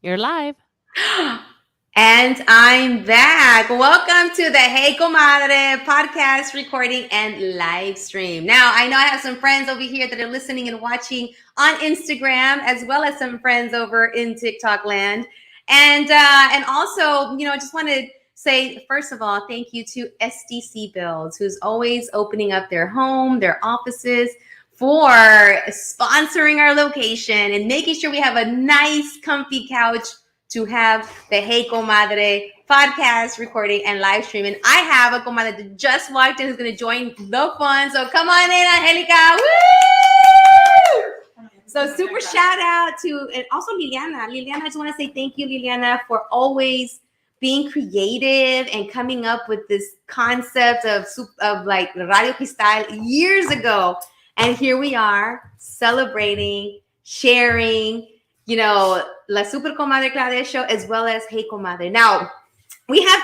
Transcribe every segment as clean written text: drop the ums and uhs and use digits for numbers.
You're live. And I'm back. Welcome to the Hey Comadre podcast recording and live stream. Now, I know I have some friends over here that are listening and watching on Instagram, as well as some friends over in TikTok land. And also, I just want to say, first of all, thank you to SDC Builds, who's always opening up their home, their offices, for sponsoring our location and making sure we have a nice, comfy couch to have the Hey Comadre podcast recording and live stream. And I have a comadre that just walked in who's going to join the fun. So come on in, Angelica. Woo! So super shout out to, and also Liliana. Liliana, I just want to say thank you, Liliana, for always being creative and coming up with this concept of like Radio Cristal years ago. And here we are celebrating, sharing, La Super Comadre Claudia Show, as well as Hey Comadre. Now, we have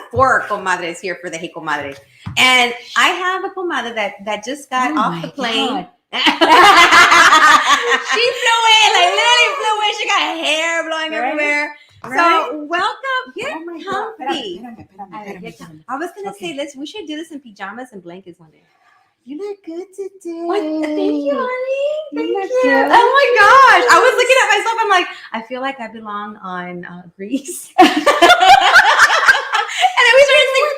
four comadres here for the Hey Comadre. And I have a comadre that just got off the plane. She flew in, like literally flew in. She got hair blowing everywhere. Right? So welcome. Get comfy. I was going to say, we should do this in pajamas and blankets one day. You look good today. What? Thank you, honey. Thank you. Oh my gosh. I was looking at myself. I'm like, I feel like I belong on Grease. And then we started singing.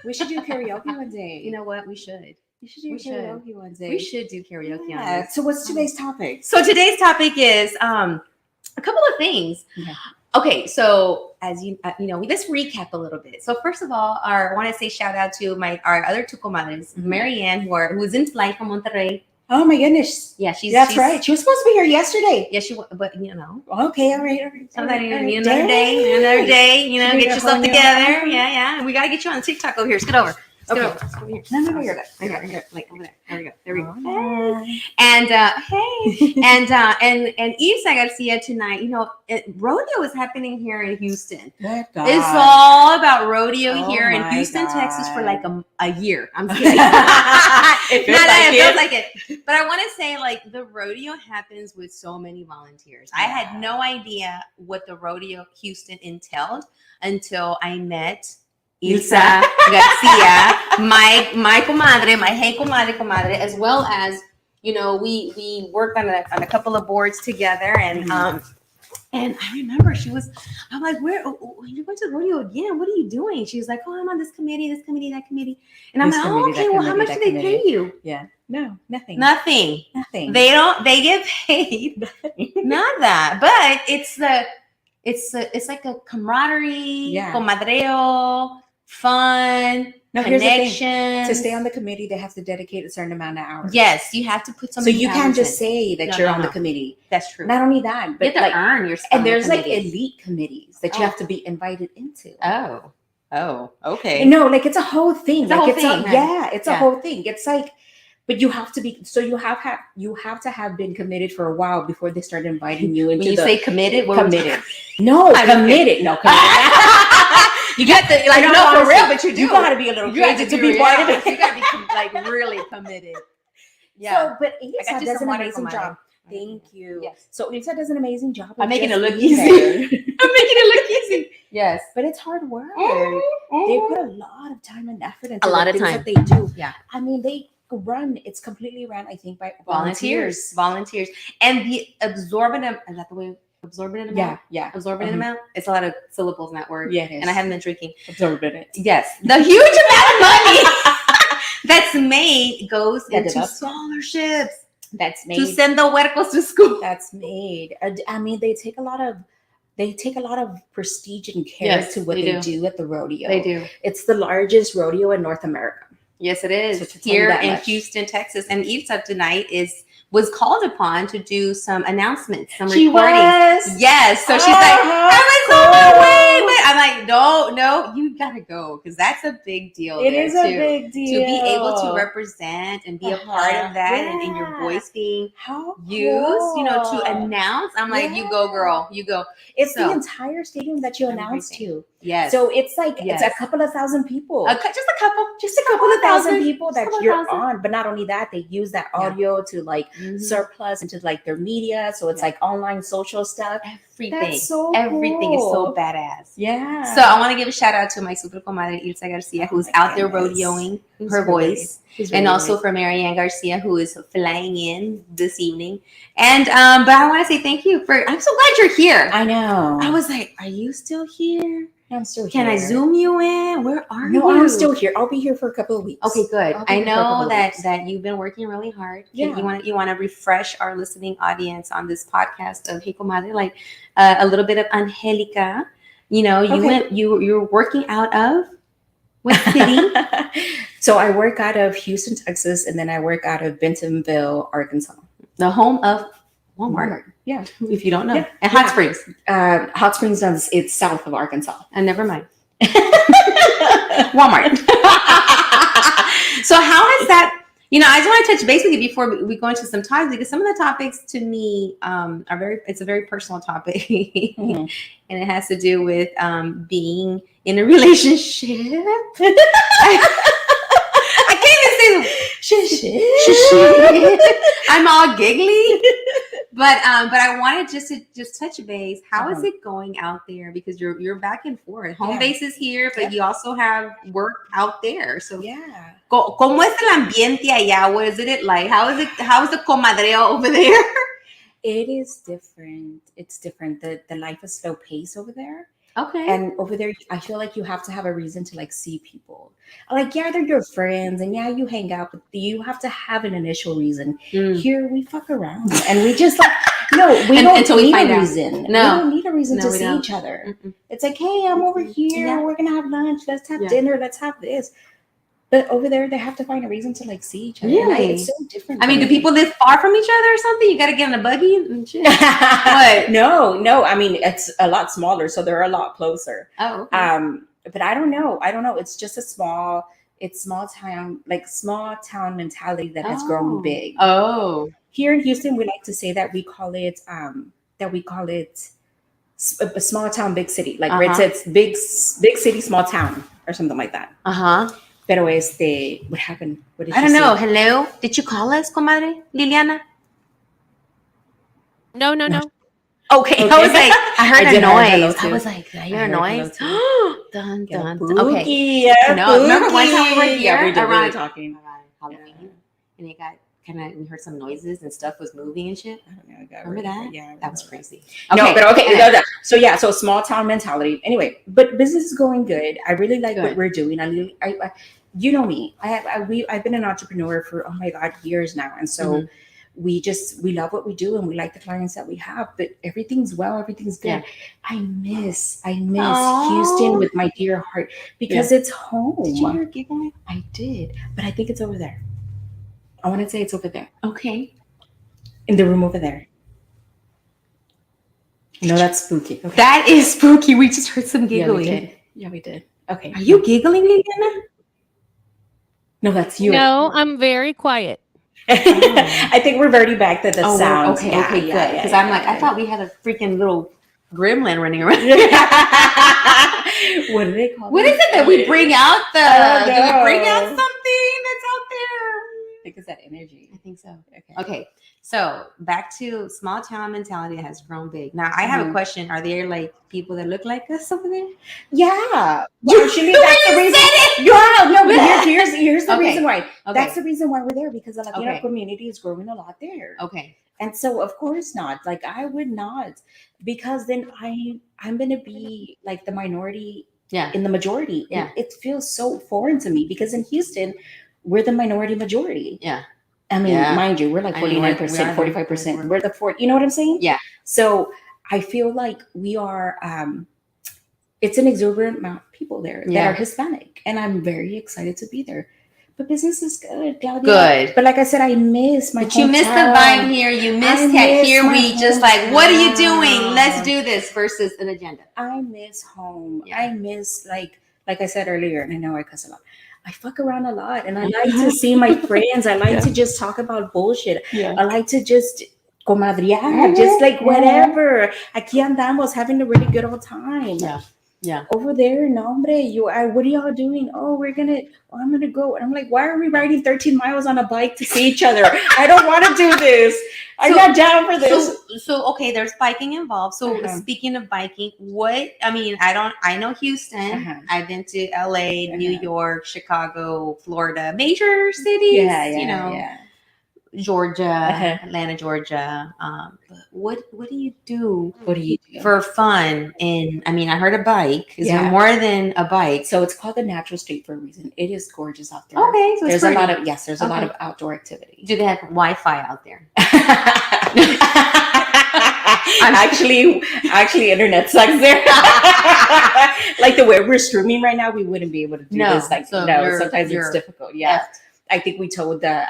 We should do karaoke one day. You know what? We should. We should do karaoke one day. We should do karaoke on this. So what's today's topic? So today's topic is a couple of things. Okay. Okay, so as let's recap a little bit. So first of all, I want to say shout out to our other two comadres, Marianne, who's in flight from Monterrey. Oh my goodness! Yeah, that's right. She was supposed to be here yesterday. Yeah, but Okay, all right. Another day. Get yourself together. Yeah. And we gotta get you on TikTok over here. Let's get over. Okay. No, you're good. Like over there. There we go. Hey. And Isa Garcia tonight, rodeo is happening here in Houston. It's all about rodeo here in Houston, Texas for like a year. I'm kidding. It feels like it. But I want to say, like, the rodeo happens with so many volunteers. I had no idea what the rodeo Houston entailed until I met Ilsa Garcia, my comadre, my Hey Comadre, as well as, we worked on a couple of boards together, and I remember I'm like, you went to the rodeo again? What are you doing? She was like, I'm on this committee, that committee. And I'm like, okay, well, how much do they pay you? Yeah. No, nothing. They get paid. Not that, but it's like a camaraderie, comadreo, fun, connection. To stay on the committee, they have to dedicate a certain amount of hours. Yes, you have to put some. So you can't just say that you're on the committee. That's true. Not only that, but you have to earn your spot. And there's like elite committees that you have to be invited into. Oh, okay. No, like it's a whole thing. It's a whole thing. It's a whole thing. It's like, but you have to be. So you have to have been committed for a while before they start inviting you into. When you say committed, committed. No, committed. No, committed. You got to for real, but you do. You got to be a little crazy to be part of it. You got to be really committed. Yeah. So, but Ilsa does an amazing job. Thank you. Yes. So Ilsa does an amazing job. I'm making it look easy. I'm making it look easy. Yes. But it's hard work. They put a lot of time and effort into the things that they do. Yeah. I mean, it's completely run, I think, by volunteers. And the absorbent, is that the way? Absorbent amount? Yeah. Absorbent amount? It's a lot of syllables in that word. Yeah, it is. And I haven't been drinking. Absorbent. Yes. The huge amount of money that's made goes into scholarships. That's made. To send the huercos to school. That's made. I mean, they take a lot of prestige and care to what they do at the rodeo. They do. It's the largest rodeo in North America. Yes, it is. Here in Houston, Texas. And Ilsa tonight was called upon to do some announcements, some recordings. Was? Yes. So she's like, I was on my way, but it. I'm like, no, you gotta go because that's a big deal. It is a big deal to be able to represent and be a part of that, and your voice being used, to announce. I'm like, you go, girl, you go. It's the entire stadium that you announced to. Yes. So it's like it's a couple of thousand people. Just a couple of thousand people that you're on. But not only that, they use that audio to like surplus into like their media. So it's like online social stuff. Everything is so badass. Yeah. So I want to give a shout out to my super comadre Ilsa Garcia, who's out there rodeoing her voice, and also for Marianne Garcia, who is flying in this evening. And but I want to say thank you I'm so glad you're here. I know. I was like, are you still here? I'm still here. Can I Zoom you in? Where are you? No, I'm still here. I'll be here for a couple of weeks. Okay, good. I know that you've been working really hard. Yeah. You want to refresh our listening audience on this podcast of Hey Comadre, like a little bit of Angelica. You're working out of what city? So I work out of Houston, Texas, and then I work out of Bentonville, Arkansas. The home of Walmart. Yeah. If you don't know. Yeah. And Hot Springs. Hot Springs, it's south of Arkansas. And never mind. Walmart. So how is that? I just want to touch base with you before we go into some topics, because some of the topics to me it's a very personal topic. And it has to do with being in a relationship. I can't even say I'm all giggly. But I wanted just touch base. How is it going out there? Because you're back and forth. Home base is here, but you also have work out there. So yeah. ¿Cómo es el ambiente allá? What is it like? How is the comadreo over there? It is different. It's different. The life is slow pace over there. Okay. And over there, I feel like you have to have a reason to like see people. Like, yeah, they're your friends, and yeah, you hang out, but you have to have an initial reason. Here, we fuck around, and we just like we don't need a reason. No, we don't need a reason to see each other. Mm-mm. It's like, hey, I'm over here. Yeah. We're gonna have lunch. Let's have dinner. Let's have this. But over there, they have to find a reason to like see each other. Really? It's so different. I mean, do people live far from each other or something? You got to get in a buggy and shit. What? No. I mean, it's a lot smaller, so they're a lot closer. Oh. Okay. But I don't know. It's just small town mentality that has grown big. Oh. Here in Houston, we like to say that we call it a small town, big city. Like where it says big city, small town, or something like that. Pero what happened? What did I don't know. Hello? Did you call us, comadre Liliana? No. Okay. I was like, I heard a noise. I was like, I hear a noise. Dun, dun, dun. Okay. Yeah, no, remember one time we were here around talking Halloween, and it got we heard some noises and stuff was moving and shit. I don't know. Remember that? Yeah, that was crazy. Okay. So small town mentality. Anyway, but business is going good. I really like what we're doing. I you know me. I've been an entrepreneur for years now, and so we love what we do, and we like the clients that we have. But everything's good. Yeah. I miss Houston with my dear heart because it's home. Did you hear giggling? I did, but I think it's over there. I want to say it's over there. Okay. In the room over there. No, that's spooky. Okay. That is spooky. We just heard some giggling. Yeah, we did. Okay. Are you giggling, Liliana? No, that's you. No, I'm very quiet. I think we're already back to the sound. Okay, good. Because I thought we had a freaking little gremlin running around. What do they call What is it that we bring out? Do we bring out something that's out there? I think it's that energy. I think so. Okay. So back to small town mentality that has grown big. Now I have a question. Are there like people that look like us over there? Yeah. Actually, that's the reason. Yeah, no, but here's the reason why. Okay. That's the reason why we're there, because the Latino community is growing a lot there. Okay. And so of course not. Like I would not, because then I'm gonna be like the minority in the majority. Yeah. It feels so foreign to me because in Houston, we're the minority majority. Yeah. I mean, mind you, we're like 49%, 45%. We're the 40. You know what I'm saying? Yeah. So I feel like we are, it's an exuberant amount of people there that are Hispanic. And I'm very excited to be there. But business is good, Claudia. Good. But like I said, I miss my. But you miss the vibe here. You miss that here. We just like, what are you doing? Let's do this versus an agenda. I miss home. Yeah. I miss like I said earlier, and I know I cuss a lot. I fuck around a lot, and I like to see my friends. I like to just talk about bullshit. Yeah. I like to just comadrear, just like whatever. Aquí andamos having a really good old time. Yeah. Yeah. Over there, no, hombre, what are y'all doing? Oh, I'm gonna go. And I'm like, why are we riding 13 miles on a bike to see each other? I don't want to do this. I'm not down for this. So okay, there's biking involved. So speaking of biking, I know Houston. I've been to LA, New York, Chicago, Florida, major cities. Yeah. Georgia, Atlanta, Georgia. What do you do? What do you do for fun? And I heard a bike. Is there more than a bike? So it's called the natural state for a reason. It is gorgeous out there. Okay, so there's a lot of outdoor activity. Do they have Wi-Fi out there? Actually, internet sucks there. Like the way we're streaming right now, we wouldn't be able to do this. Like, sometimes it's difficult. Yeah. I think we told the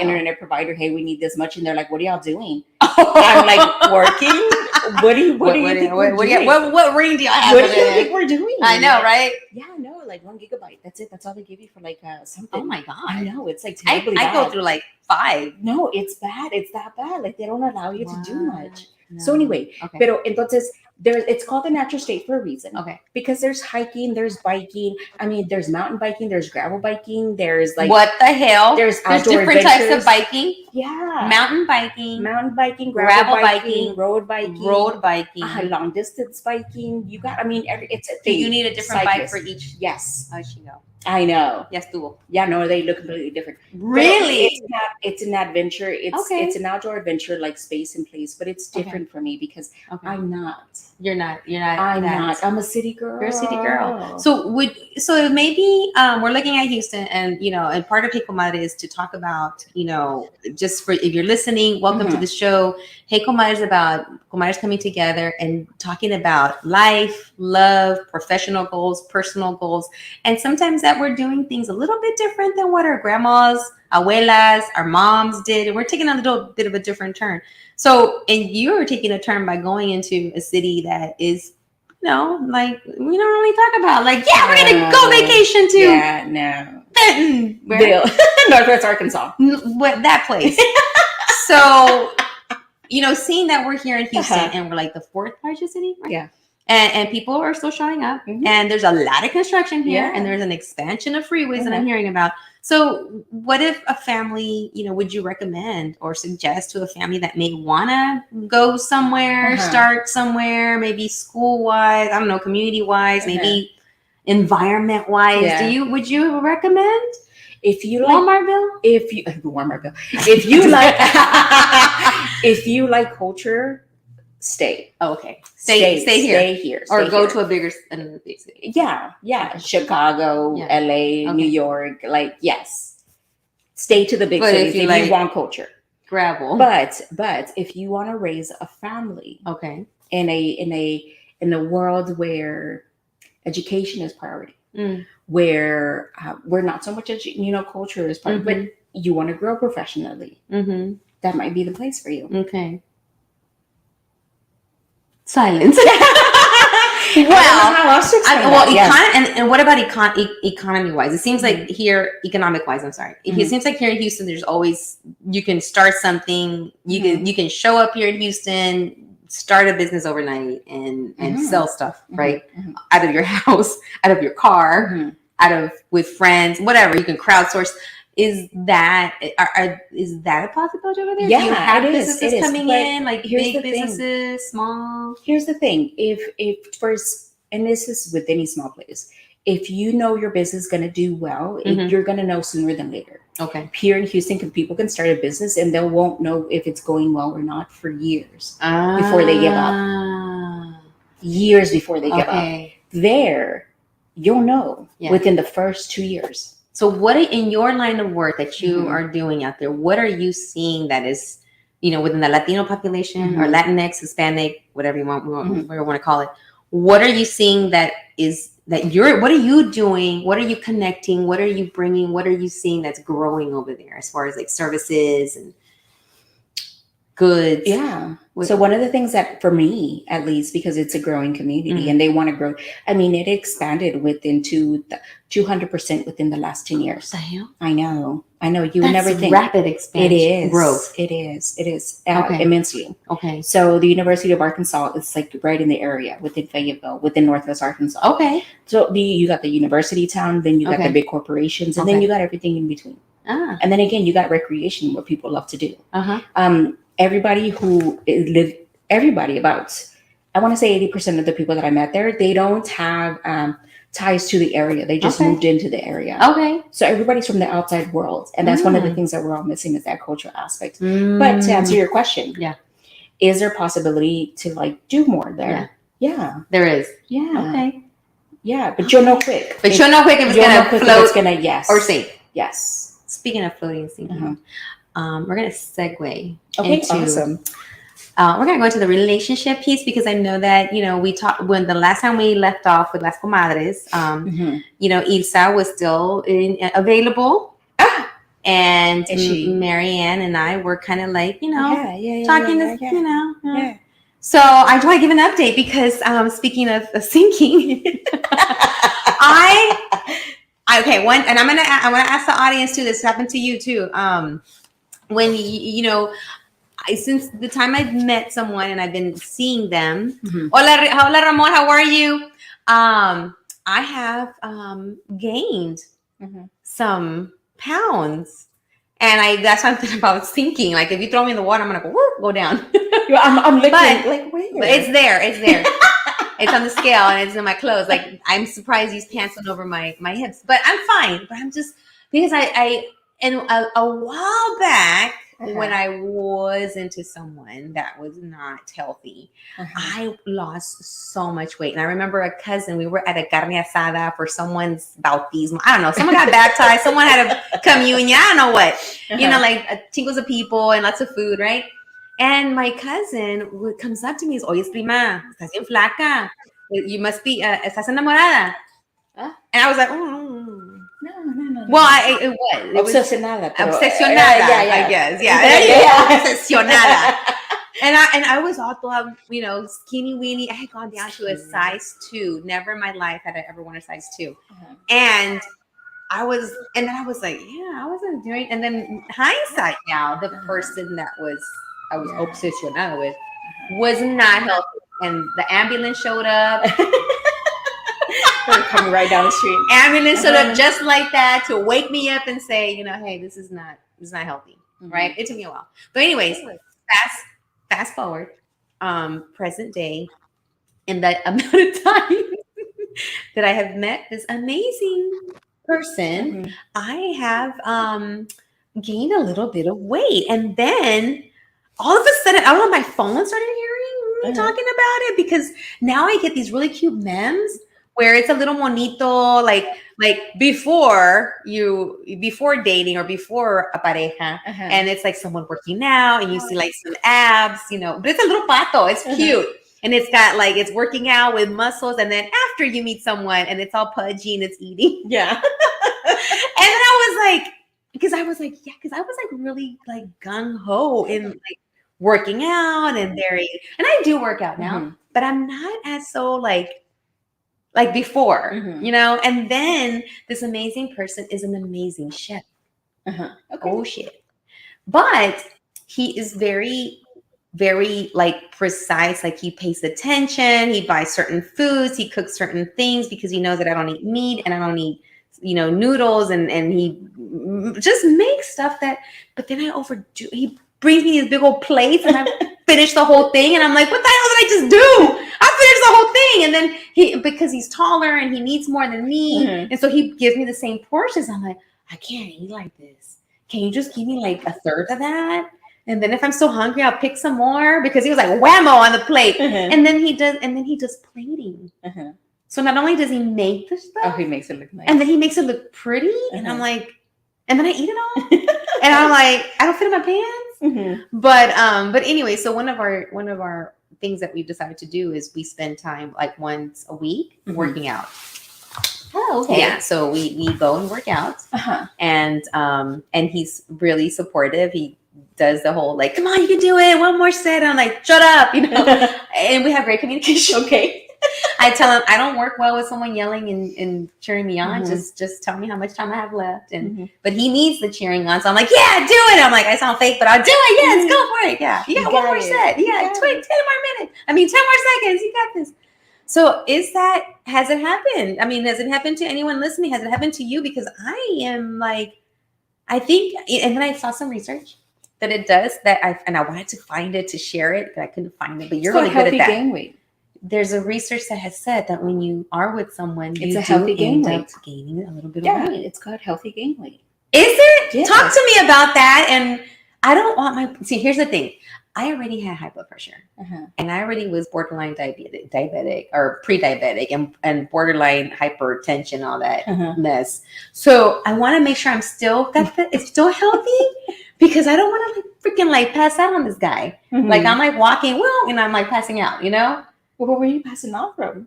internet provider, hey, we need this much, and they're like, what are y'all doing? I'm like, working. What ring do y'all have? What do you think we're doing? I know, right? Yeah, no, like 1 gigabyte. That's it. That's all they give you for like something. Oh my god! I know, it's like terribly bad. I go through like 5. No, it's bad. It's that bad. Like they don't allow you to do much. No. So anyway, pero entonces it's called the natural state for a reason. Okay. Because there's hiking, there's biking. There's mountain biking, there's gravel biking, there's like what the hell? There's different types of biking. Yeah. Mountain biking, gravel biking, road biking, long distance biking. You got it's a thing. Do you need a different bike for each? Yes. How she go? I know. Yes, dual. Yeah, no, they look completely different. Really? It's an adventure. It's an outdoor adventure, like space and place, but it's different for me because I'm not. You're not. I'm not. I'm a city girl. You're a city girl. So maybe we're looking at Houston, and and part of Hey Comadre is to talk about just for if you're listening, welcome to the show. Hey Comadre is about comadres coming together and talking about life, love, professional goals, personal goals, and sometimes that we're doing things a little bit different than what our grandmas, abuelas, our moms did, and we're taking a little bit of a different turn. So, and you're taking a turn by going into a city that is, like we don't really talk about. Like, we're gonna go vacation to Benton, Northwest Arkansas, that place. So, seeing that we're here in Houston and we're like the 4th largest city, right? Yeah. And people are still showing up, and there's a lot of construction here, and there's an expansion of freeways that I'm hearing about. So what if a family, would you recommend or suggest to a family that may want to go somewhere, start somewhere, maybe school-wise, I don't know, community-wise, maybe environment-wise? Yeah. Would you recommend? If you like Walmartville? If you like if you like culture, stay. Oh, okay. Stay here. Or go to another big city. Yeah. Chicago, LA, New York. Like, yes. Stay to the big cities if you want culture. Gravel. But if you want to raise a family, in a world where education is priority, where we're not so much culture is part, but you want to grow professionally, that might be the place for you. Okay. Silence. And what about economy wise? It seems like here, economic wise, I'm sorry. It seems like here in Houston, there's always, you can start something. You can show up here in Houston, start a business overnight and sell stuff, right? Out of your house, out of your car, with friends, whatever. You can crowdsource. Is that a possibility over there? Yeah, do you have businesses coming in, like big businesses, small? Here's the thing: if first, and this is with any small place, if you know your business is going to do well, you're going to know sooner than later. Okay. Here in Houston, people can start a business and they won't know if it's going well or not for years before they give up. Years before they give up. There, you'll know within the first 2 years. So what in your line of work that you are doing out there, what are you seeing that is, within the Latino population or Latinx, Hispanic, whatever you want to call it? what are you seeing that you're, what are you doing? What are you connecting? What are you bringing? What are you seeing that's growing over there as far as like services and goods? Yeah. So one of the things that, for me, at least, because it's a growing community and they want to grow, I mean, it expanded within 200% within the last 10 years. I know. You would never think. Rapid expansion. It is. Growth. It is. Okay. Immensely. Okay. So the University of Arkansas is like right in the area within Fayetteville, within Northwest Arkansas. Okay. So you got the university town, then you got the big corporations, and then you got everything in between. And then again, you got recreation, what people love to do. Everybody about, I want to say 80% of the people that I met there, they don't have ties to the area. They just moved into the area. Okay. So everybody's from the outside world. And that's one of the things that we're all missing, is that cultural aspect. But to answer your question, is there possibility to like do more there? Yeah. There is. Yeah. Okay. Yeah. But you'll know quick. You'll know quick if it's going to float yes. or sink. Yes. Speaking of floating and sinking, we're going to segue into... Awesome. We're going to go into the relationship piece, because I know that, we talked when the last time we left off with Las Comadres, Ilsa was still available. And Marianne and I were kind of like, talking So I do want to give an update, because speaking of sinking, I want to ask the audience too. This happened to you too. When since the time I've met someone and I've been seeing them, hola Ramon, how are you? I have gained some pounds, and that's something about sinking. Like if you throw me in the water, I'm gonna go down. I'm looking like where? But it's there. It's on the scale and it's in my clothes. Like I'm surprised these pants went over my hips, but I'm fine. But I'm just, because I a while back, when I was into someone that was not healthy, I lost so much weight. And I remember a cousin, we were at a carne asada for someone's bautismo. I don't know. Someone got baptized. Someone had a communion. I don't know what. Like tingles of people and lots of food, right? And my cousin comes up to me, oye, prima, estás bien flaca. You must be, estás enamorada. And I was like, No. Well, it was obsesionada. Obsesionada, I guess. Yeah. Obsesionada. And I was all thought, skinny weenie. I had gone down to a size 2. Never in my life had I ever worn a size 2. And I was like, I wasn't doing. And then hindsight now, the person that I was obsesionada with was not healthy. And the ambulance showed up. They're coming right down the street. Ambulance showed up just like that to wake me up and say, hey, this is not healthy, right? It took me a while. But anyways, fast forward, present day, and the amount of time that I have met this amazing person, I have gained a little bit of weight. And then all of a sudden, I don't know, my phone started hearing me talking about it, because now I get these really cute memes where it's a little monito, like before dating or before a pareja, and it's like someone working out and you see like some abs, but it's a little pato, it's cute. And it's got like, it's working out with muscles. And then after you meet someone and it's all pudgy and it's eating. Yeah. And then I was like really like gung ho in like working out and and I do work out now, but I'm not as so like before, and then this amazing person is an amazing chef. Oh shit. But he is very, very like precise. Like he pays attention. He buys certain foods. He cooks certain things because he knows that I don't eat meat and I don't eat, noodles, and he just makes stuff but then I overdo. He brings me these big old plates and I finish the whole thing. And I'm like, what the hell did I just do? I finished the whole thing. And then because he's taller and he needs more than me. And so he gives me the same portions. I'm like, I can't eat like this. Can you just give me like a third of that? And then if I'm so hungry, I'll pick some more, because he was like whammo on the plate. And then he does plating. So not only does he make the stuff, he makes it look nice. And then he makes it look pretty. And I'm like, and then I eat it all. And I'm like, I don't fit in my pants. But anyway, so one of our things that we've decided to do is we spend time like once a week working out. Oh, okay. Yeah, so we go and work out, and he's really supportive. He does the whole like, come on, you can do it. One more set. I'm like, shut up, and we have great communication. Okay. I tell him I don't work well with someone yelling and cheering me on. Just tell me how much time I have left. And but he needs the cheering on, so I'm like, yeah, do it. I'm like, I sound fake, but I'll do it. Yes, go for it. Yeah, you got one more set. Yeah, 10 more minutes. 10 more seconds. You got this. So has it happened? I mean, has it happened to anyone listening? Has it happened to you? Because I am like, I think, and then I saw some research that it does and I wanted to find it to share it, but I couldn't find it. But you're really good at that. Gain weight. There's a research that has said that when you are with someone, it's a healthy gain weight. Gaining a little bit of weight. It's called healthy gain weight. Is it? Yes. Talk to me about that. And I don't want see, here's the thing. I already had high blood pressure and I already was borderline diabetic or pre-diabetic and borderline hypertension, all that mess. So I want to make sure it's still healthy because I don't want to like freaking like pass out on this guy. Like I'm like walking, and I'm like passing out, Well, where were you passing out from?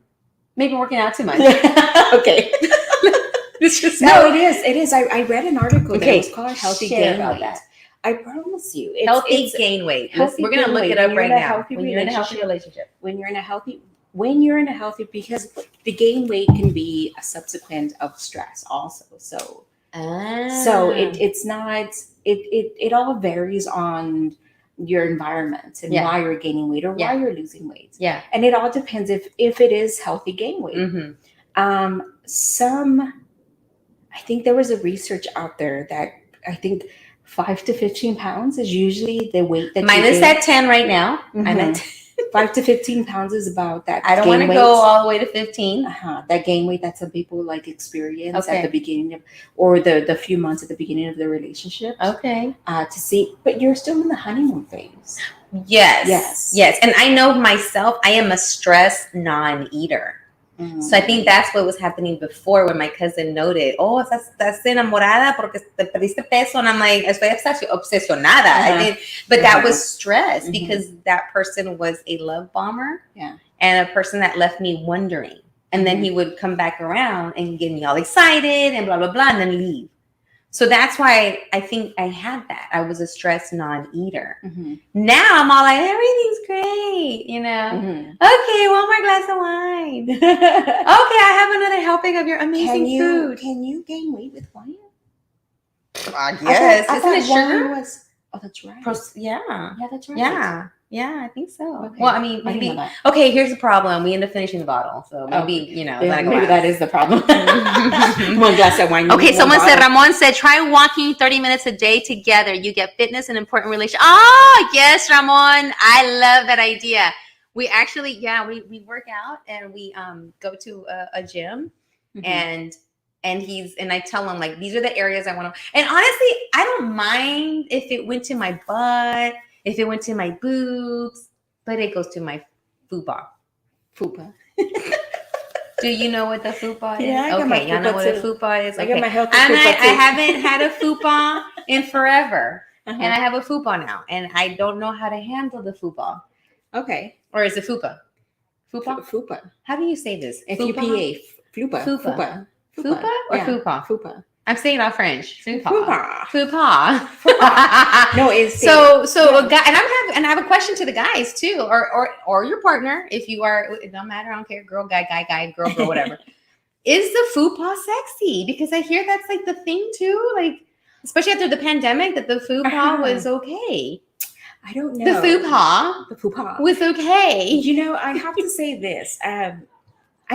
Maybe working out too much. Okay. It is. I read an article that was called Healthy Gain Weight. That. I promise you. Healthy gain weight. We're going to look it up right now. When you're in a healthy relationship. When you're in a healthy, because the gain weight can be a subsequent of stress also. So it's not, it all varies on your environment and why you're gaining weight or why you're losing weight. Yeah. And it all depends if it is healthy gain weight. I think there was a research out there that I think 5 to 15 pounds is usually the weight that mine is at 10 right now. I'm at 5 to 15 pounds is about that. I don't want to go all the way to 15. That gain weight that some people like experience at the beginning of, or the few months at the beginning of the relationship. Okay. To see, but you're still in the honeymoon phase. Yes. And I know myself, I am a stress non-eater. So I think that's what was happening before when my cousin noted, estás enamorada porque te perdiste peso. And I'm like, estoy obsesionada. I think, but that was stress because that person was a love bomber and a person that left me wondering. And then he would come back around and get me all excited and blah, blah, blah, and then leave. So that's why I think I had that. I was a stress non-eater. Now I'm all like, everything's great, Okay, one more glass of wine. Okay, I have another helping of your amazing food. Can you gain weight with wine? Yes. Isn't it sugar? That's right. Yeah, that's right. Yeah, I think so. Okay. Well, I mean, maybe. Okay, here's the problem. We end up finishing the bottle, so maybe maybe that is the problem. One glass of wine. Okay, Ramon said, try walking 30 minutes a day together. You get fitness and important relationship. Yes, Ramon, I love that idea. We actually, we work out and we go to a gym, and I tell him like these are the areas I want to. And honestly, I don't mind if it went to my butt. If it went to my boobs, but it goes to my fupa. Fupa. Do you know what the fupa is? Yeah, okay, y'all know what a fupa is? I okay. got my healthy and fupa I haven't had a fupa in forever. And I have a fupa now. And I don't know how to handle the fupa. Okay. Or is it fupa? Fupa? Fupa. How do you say this? F-U-P-A. Fupa. Fupa. Fupa or fupa? Fupa. I'm saying it all French. Fupa. No, it's so a guy, and I have a question to the guys too, or your partner if you are. It don't matter. I don't care. Girl, guy, girl, whatever. Is the fupa sexy? Because I hear that's like the thing too. Like especially after the pandemic, that the fupa was okay. I don't know. The fupa was okay. I have to say this. I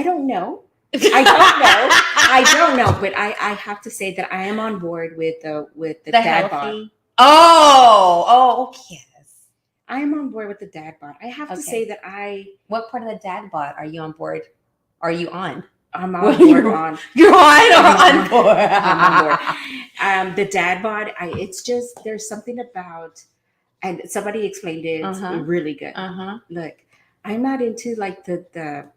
don't know. I don't know, but I have to say that I am on board with the dad bod. Oh, yes. I am on board with the dad bod. I have to say that What part of the dad bod are you on board? Are you on? I'm on board. You're on board. I'm on board. The dad bod. It's just there's something about, and somebody explained it really good. Look, I'm not into like the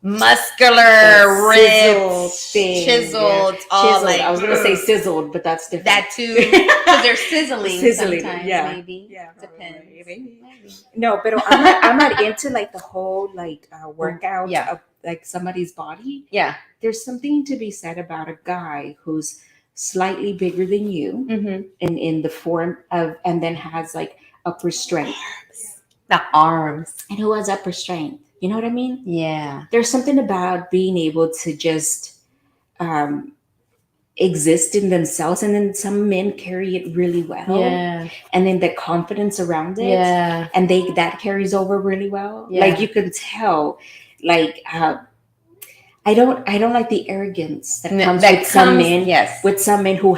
muscular, ripped, thing, chiseled, yeah. all Chiseled. like I was gonna say sizzled, but that's different. that too, because they're sizzling sometimes. Yeah. Maybe. Yeah, Depends. maybe. No, but I'm not into like the whole like workout Yeah. of like somebody's body. Yeah. There's something to be said about a guy who's slightly bigger than you in the form of, and then has like upper strength. The arms. And who has upper strength? You know what I mean? Yeah. There's something about being able to just exist in themselves, and then some men carry it really well. Yeah. And then the confidence around it. Yeah. And that carries over really well. Yeah. Like you can tell, like I don't like the arrogance that comes with some men. Yes. With some men who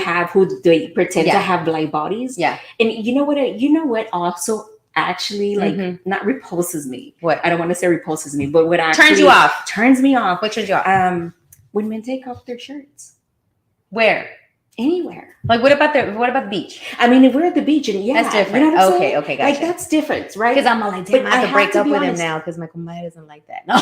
they pretend to have light bodies. Yeah. And you know what also actually like not repulses me. What? I don't want to say repulses me, but what actually turns you off. Turns me off. What turns you off? When men take off their shirts. Where? Anywhere. Like what about the beach? I mean, if we're at the beach and that's different. You know what I'm saying? Okay, gotcha. Like that's different, right? Because I'm like, damn, I have to break up with him now because my comadre doesn't like that. No,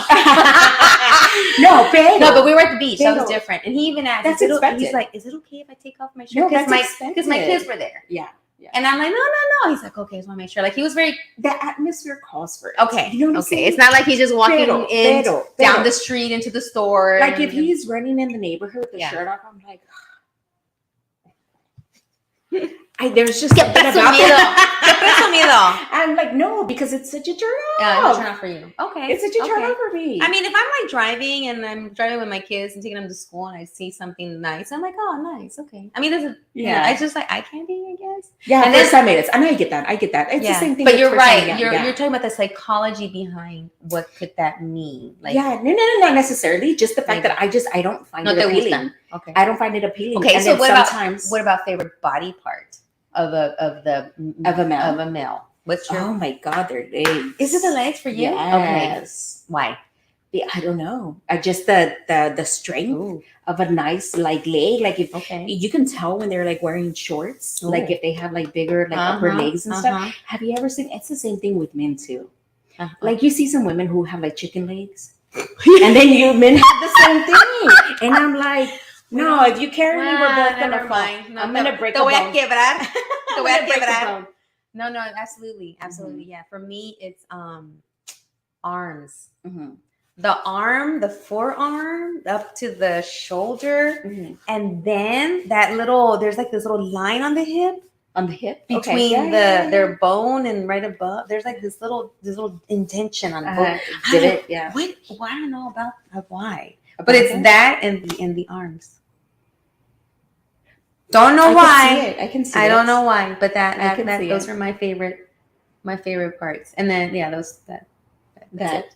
no, but we were at the beach. That was different. And he even asked, that's expected. He's like, is it okay if I take off my shirt? Because my kids were there. Yeah. Yeah. And I'm like, no. He's like, okay, just want to make sure. Like he was very. The atmosphere calls for it. Okay. You know what I'm saying? It's not like he's just walking down the street into the store. Like if he's running in the neighborhood with the shirt off, I'm like. There's just something about that. I'm like, no, because it's such a turn off. Yeah, it's a turn off for you. Okay. It's such a turn off for me. I mean, if I'm like driving and I'm driving with my kids and taking them to school and I see something nice, I'm like, oh, nice. Okay. I mean, it's just like eye candy, I guess. Yeah, and for some minutes. I know I get that. It's the same thing. But you're right. You're talking about the psychology behind what could that mean. Like, no, not necessarily. Just the fact that I don't find it appealing. Okay. I don't find it appealing. Okay, so what about favorite body part of a male? What's your? Oh my God, their legs. Is it the legs for you? Yes. Okay. Why? I don't know. Just the strength of a nice like leg. Like if you can tell when they're like wearing shorts. Ooh. Like if they have like bigger like upper legs and stuff. Have you ever seen? It's the same thing with men too. Like you see some women who have like chicken legs, and then you men have the same thing. And I'm like. No, if you carry me, we're both gonna fight. No, I'm gonna break a bone. No, absolutely. Yeah, for me, it's arms. Mm-hmm. The forearm up to the shoulder, and then there's like this little line on the hip. Between their bone and right above, there's like this little indentation on both. Divot, I don't know about why. But it's that and the arms. Don't know why. I can see it. I don't know why, but those are my favorite parts. And then that.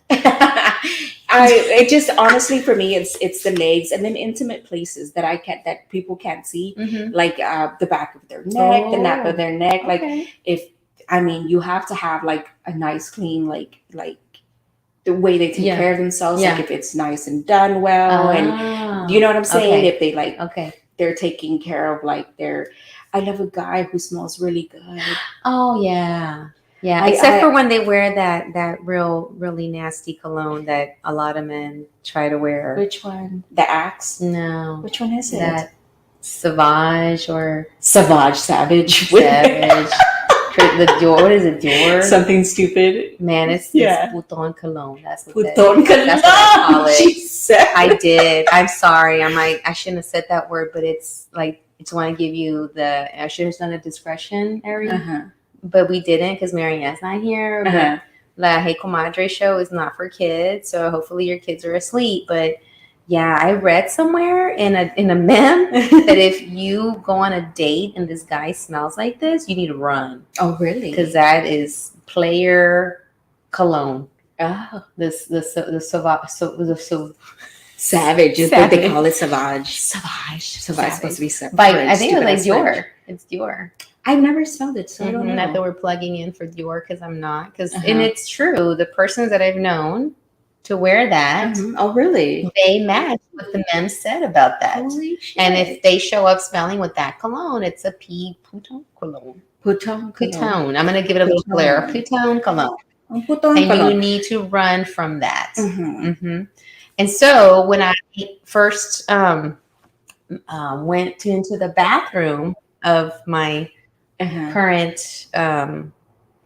It just honestly for me it's the legs and then intimate places that people can't see, like the back of their neck, the nape of their neck. Like you have to have like a nice clean like the way they take care of themselves, like if it's nice and done well, and you know what I'm saying. If they they're taking care of like I love a guy who smells really good. Oh yeah. Yeah, except for when they wear that really nasty cologne that a lot of men try to wear. Which one? The Axe? No. Which one is it? That Savage. The Dior, what is it? Dior? Something stupid. Man, it's Bouton Cologne. That's what Bouton Cologne. That's what I call it. She said. I did. I'm sorry. I shouldn't have said that word, but it's like, I just want to give you I should have done a discretionary, but we didn't because Marianne's not here. But the Hey Comadre Show is not for kids, so hopefully your kids are asleep. But yeah, I read somewhere in a meme that if you go on a date and this guy smells like this, you need to run. Oh, really? Because that is player cologne. Oh, Savage is what they call it. Savage. Savage Supposed to be separate. I think it was like Dior. It's Dior. I've never smelled it, so I don't know. Not that we're plugging in for Dior because I'm not. And it's true. The persons that I've known to wear that. Oh, really? They match what the men said about that. Holy shit. And if they show up smelling with that cologne, it's a Pouton cologne. Pouton. I'm going to give it a little flair. Pouton cologne. You need to run from that. And And so when I first went into the bathroom of my current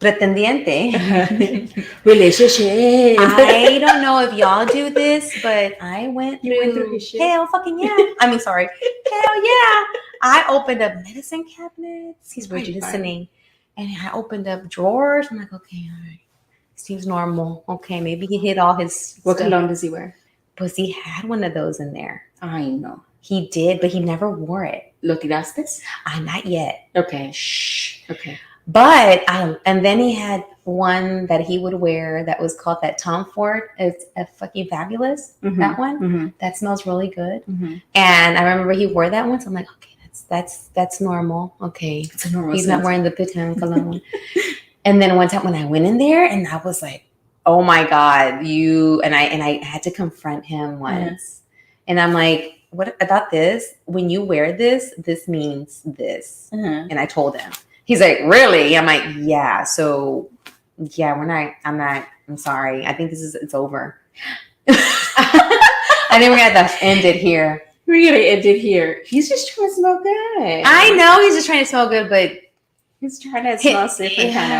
pretendiente relationship. I don't know if y'all do this, but I went through his shit? hell fucking yeah. I mean, sorry. Hell yeah. I opened up medicine cabinets. He's probably listening. And I opened up drawers. I'm like, okay, all right. Seems normal. Okay, maybe he hid all his What stuff. cologne does he wear? Because he had one of those in there. I know. He did, but he never wore it. ¿Lo tiraste? Not yet. Okay. Shh. Okay. But and then he had one that he would wear that was called that Tom Ford. It's a fucking fabulous. Mm-hmm. That one Mm-hmm. that smells really good. Mm-hmm. And I remember he wore that once. I'm like, okay, that's normal. Okay, it's a normal. He's not wearing the Pitan cologne. And then one time when I went in there, and I was like, oh my god, you and I had to confront him once, and I'm like, what about this? When you wear this, this means this. And I told him. He's like, really? I'm like, yeah. So, yeah, I'm sorry. I think it's over. I think we're going to have to end it here. We're going to end it here. He's just trying to smell good. I know he's just trying to smell good, but he's trying to smell different kind of.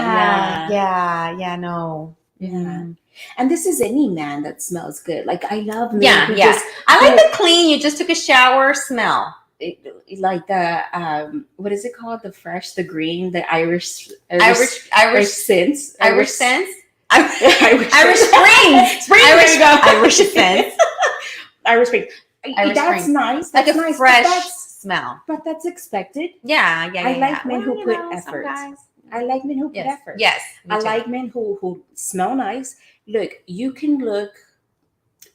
Yeah, no. Yeah. Mm-hmm. And this is any man that smells good. Like, I love men. Yeah. I like the clean, you just took a shower smell. Like the what is it called? The fresh, the green, the Irish scents. Irish scents. Irish Springs. Irish scents. Irish Springs. That's nice. That's like a nice, fresh smell. But that's expected. Yeah. I like men who put effort. I like men who put effort. Yes. I like men who smell nice. Look, you can look.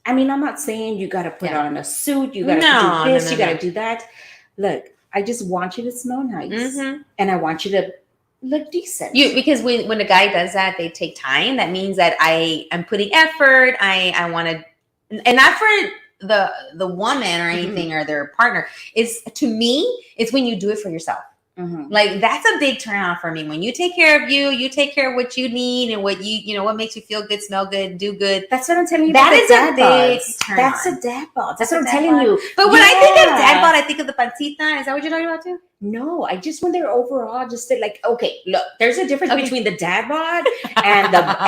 I mean, I'm not saying you got to put on a suit. You got to do this. You got to do that. Look, I just want you to smell nice, and I want you to look decent. Because when a guy does that, they take time. That means that I am putting effort. I want to, and not for the woman or anything or their partner. To me, it's when you do it for yourself. Like that's a big turn on for me. When you take care of you take care of what you need and what what makes you feel good, smell good, do good. That's what I'm telling you. That is a big turn on. That's a dad bod. That's what I'm telling you. But when I think of dad bod, I think of the pancita. Is that what you're talking about too? No, I just when they're overall just like, okay, look, there's a difference between the dad bod and the bod.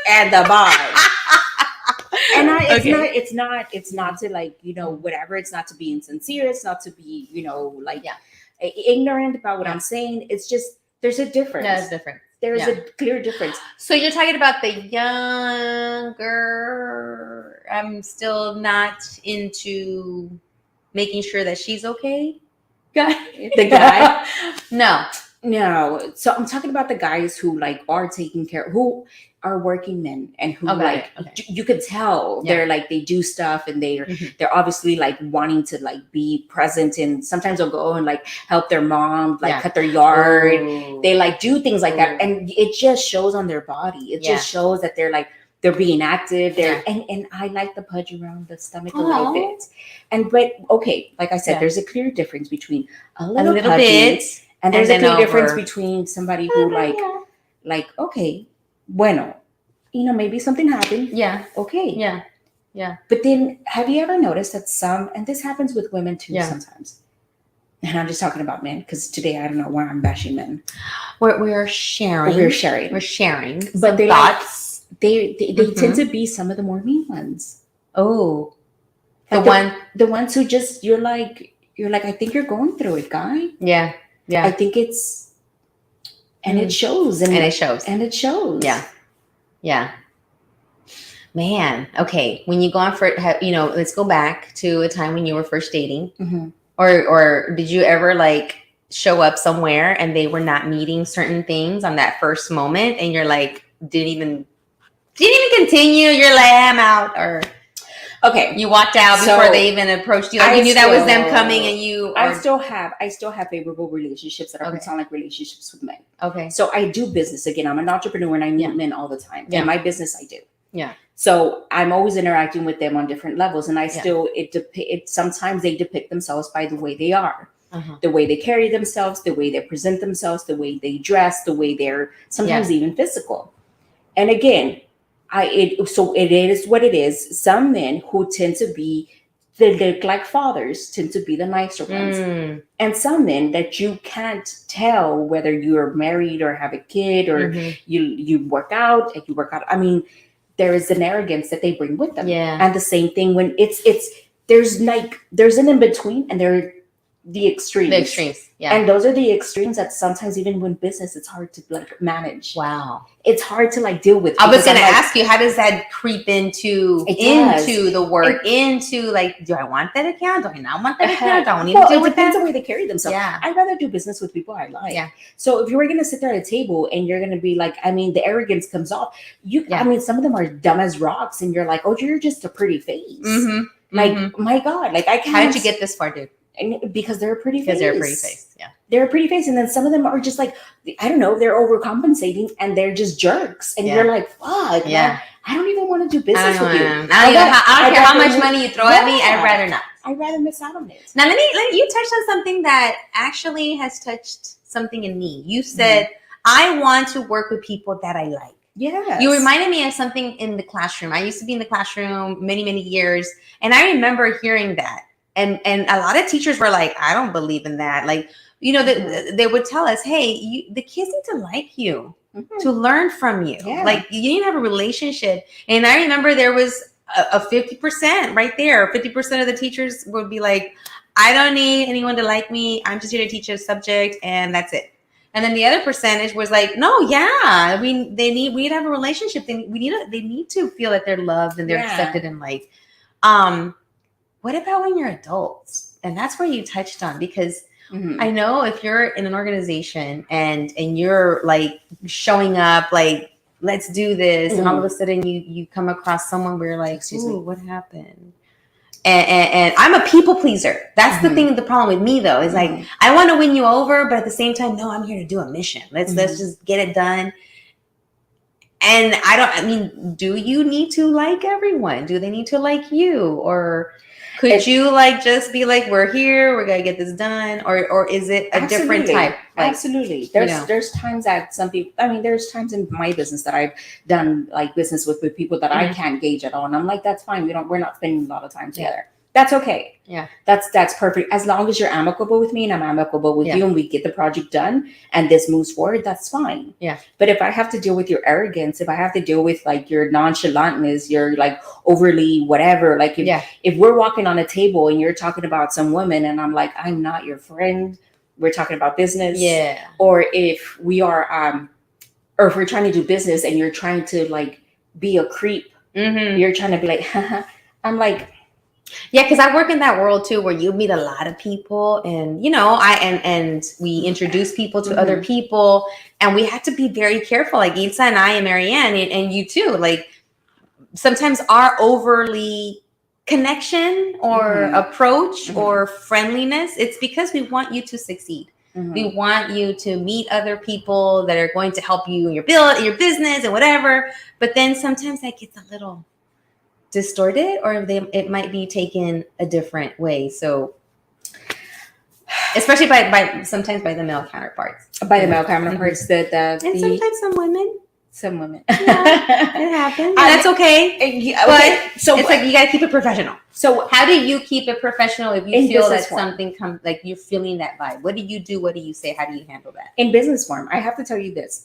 And it's not to like, whatever. It's not to be insincere. It's not to be, ignorant about what I'm saying. It's just there's a difference. There's difference. There's a clear difference. So you're talking about the younger. I'm still not into making sure that she's okay. The guy? No. So I'm talking about the guys who like are taking care, who are working men, and who you could tell they're like they do stuff, and they're obviously like wanting to like be present, and sometimes they'll go and like help their mom like cut their yard. Ooh. They like do things like that, and it just shows on their body. It just shows that they're being active. And I like the pudge around the stomach a little bit. But okay, like I said, there's a clear difference between a little bit. And there's a clear difference between somebody who like, okay, bueno, maybe something happened. Yeah. Okay. Yeah. But then have you ever noticed that and this happens with women too sometimes, and I'm just talking about men because today I don't know why I'm bashing men. We're sharing. But they thoughts. They tend to be some of the more mean ones. Oh. The ones who just, you're like, I think you're going through it, guy. Yeah. I think it's, and it shows. And it shows. Yeah. Man. Okay. When you go on for, let's go back to a time when you were first dating. Or did you ever like show up somewhere and they were not meeting certain things on that first moment, and you're like, didn't even continue? You're like, I'm out. Or okay, you walked out before they even approached you. Like you knew that was them coming, and you. I still have favorable relationships that are platonic relationships with men. Okay, so I do business again. I'm an entrepreneur, and I meet men all the time. In my business, I do. Yeah. So I'm always interacting with them on different levels, and I still sometimes they depict themselves by the way they are, the way they carry themselves, the way they present themselves, the way they dress, the way they're sometimes even physical. And again, So it is what it is. Some men who tend to be, they look like fathers, tend to be the nicer ones. And some men that you can't tell whether you're married or have a kid or you work out and you work out. I mean, there is an arrogance that they bring with them. Yeah. And the same thing when there's an in between, and there are the extremes. The extremes. Yeah. And those are the extremes that sometimes even when business, it's hard to like manage. Wow. It's hard to like deal with. I was going to ask you, how does that creep into the work, into like, do I want that account? Do I not want that account? Do I need to deal with that? It depends on the way they carry themselves. Yeah. I'd rather do business with people I like. Yeah. So if you were going to sit there at a table and you're going to be like, I mean, the arrogance comes off. I mean, some of them are dumb as rocks and you're like, oh, you're just a pretty face. Like, my God, like I can't. How did you get this far, dude? Because they're a pretty face. Because they're a pretty face. Yeah. They're a pretty face. And then some of them are just like, I don't know, they're overcompensating and they're just jerks. And you're like, fuck, man, I don't even want to do business with you. I don't care how much money you throw at me. I'd rather not. I'd rather miss out on it. Now, let you touch on something that actually has touched something in me. You said, I want to work with people that I like. Yeah. You reminded me of something in the classroom. I used to be in the classroom many, many years. And I remember hearing that. And a lot of teachers were like, I don't believe in that. Like, you know, they would tell us, hey, the kids need to like you, to learn from you. Yeah. Like, you need to have a relationship. And I remember there was a 50% right there. 50% of the teachers would be like, I don't need anyone to like me. I'm just here to teach a subject and that's it. And then the other percentage was like, no, yeah, we need to have a relationship. They need to feel that they're loved and they're accepted in life. What about when you're adults? And that's where you touched on, because I know if you're in an organization and you're like showing up, like, let's do this. And all of a sudden you come across someone where you're like, ooh, what happened? And I'm a people pleaser. That's the thing. The problem with me though, is like, I want to win you over, but at the same time, no, I'm here to do a mission. Let's just get it done. And do you need to like everyone? Do they need to like you? Or could you like just be like, we're here, we're gonna get this done, or is it a different type? Like, absolutely. There's times that some people. I mean, there's times in my business that I've done like business with people that I can't gauge at all, and I'm like, that's fine. We're not spending a lot of time together. That's okay. Yeah. That's perfect. As long as you're amicable with me and I'm amicable with you and we get the project done and this moves forward, that's fine. Yeah. But if I have to deal with your arrogance, if I have to deal with like your nonchalantness, your like overly whatever, like if we're walking on a table and you're talking about some woman and I'm like, I'm not your friend, we're talking about business. Yeah. Or if we are or if we're trying to do business and you're trying to like be a creep, you're trying to be like, I'm like, yeah, because I work in that world too, where you meet a lot of people, and you know, and we introduce people to other people, and we have to be very careful. Like Isa and I and Marianne, and you too. Like sometimes our overly connection or approach or friendliness, it's because we want you to succeed. We want you to meet other people that are going to help you in your business and whatever. But then sometimes that gets a little distorted, or it might be taken a different way. So especially by sometimes by the male counterparts. By the male counterparts and sometimes some women. Yeah, it happens. And that's okay. But so it's like you gotta keep it professional. So how do you keep it professional if you feel that something comes, like you're feeling that vibe? What do you do? What do you say? How do you handle that? In business form, I have to tell you this.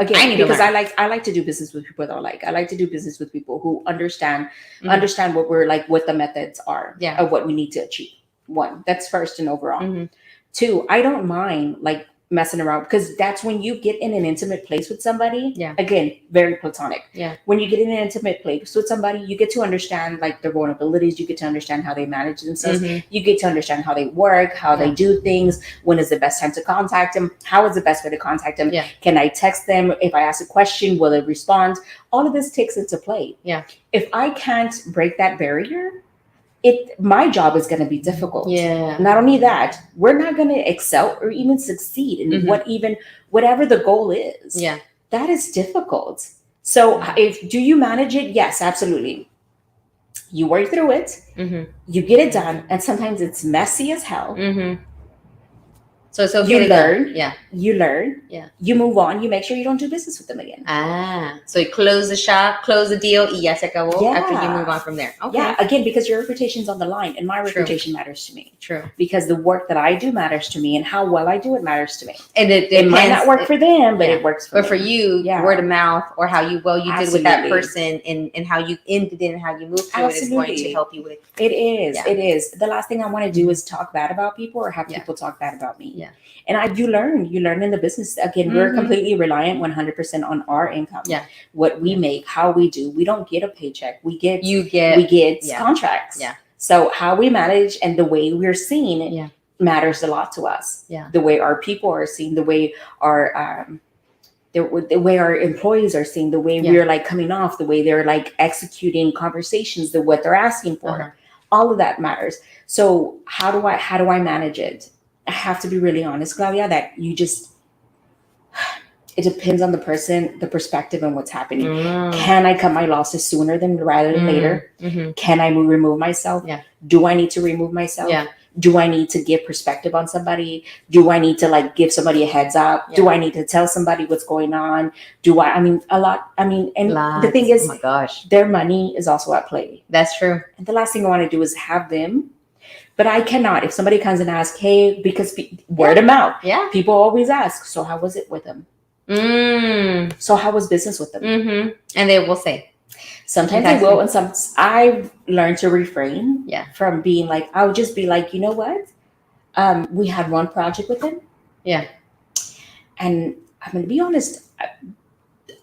Because I like to do business with people that I like. I like to do business with people who understand what we're like, what the methods are of what we need to achieve. One, that's first and overall. Two, I don't mind like messing around, because that's when you get in an intimate place with somebody. Again, very platonic. When you get in an intimate place with somebody, you get to understand like their vulnerabilities. You get to understand how they manage themselves. You get to understand how they work, how they do things. When is the best time to contact them? How is the best way to contact them? Can I text them? If I ask a question, will they respond? All of this takes into play. If I can't break that barrier, my job is going to be difficult. Not only that, we're not going to excel or even succeed in whatever the goal is. That is difficult. So do you manage it? Yes, absolutely. You work through it. You get it done. And sometimes it's messy as hell. It's So it's okay. You learn. Yeah. You learn. Yeah. You move on. You make sure you don't do business with them again. So you close the shop, close the deal, y ya se acabó, Yeah. after you move on from there. Okay. Yeah, again, because your reputation's on the line, and my reputation matters to me. True. Because the work that I do matters to me, and how well I do it matters to me. And it might not work for them, but it works for me. But for you, word of mouth, or how you did with that person, and how you ended it and how you moved through it is going to help you with. It is. Yeah. It is. The last thing I want to do is talk bad about people or have people talk bad about me. Yeah. And you learn in the business. Again, we're completely reliant 100% on our income. Yeah. What we make, how we do. We don't get a paycheck. We get contracts. Yeah. So how we manage and the way we're seen matters a lot to us. Yeah. The way our people are seen, the way our the way our employees are seen, the way we're like coming off, the way they're like executing conversations, what they're asking for. All of that matters. So how do I manage it? I have to be really honest, Claudia, that it depends on the person, the perspective, and what's happening. Can I cut my losses rather than later? Can I remove myself? Yeah. Do I need to remove myself? Yeah. Do I need to give perspective on somebody? Do I need to like give somebody a heads up? Yeah. Do I need to tell somebody what's going on? The thing is, oh my gosh, their money is also at play. That's true. And the last thing I want to do is have them. But I cannot. If somebody comes and asks, hey, because word of mouth. Yeah. People always ask, so how was it with them? So how was business with them? And they will say. Sometimes they will, and I've learned to refrain from being like, I would just be like, you know what? We had one project with them. Yeah. And I'm going to be honest,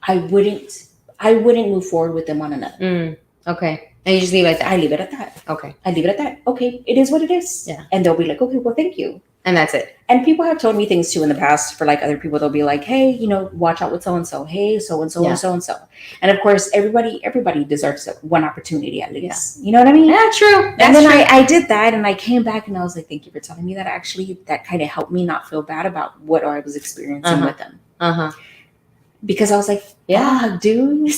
I wouldn't move forward with them on another. Okay. And you just leave it at that? I leave it at that. Okay. I leave it at that. Okay. It is what it is. Yeah. And they'll be like, okay, well, thank you. And that's it. And people have told me things too in the past for like other people. They'll be like, hey, watch out with so-and-so. Hey, so-and-so and so-and-so. And of course, everybody deserves one opportunity at least. Yeah. You know what I mean? Yeah, true. And then I did that, and I came back and I was like, thank you for telling me that. Actually, that kind of helped me not feel bad about what I was experiencing with them. Because I was like, yeah, dude.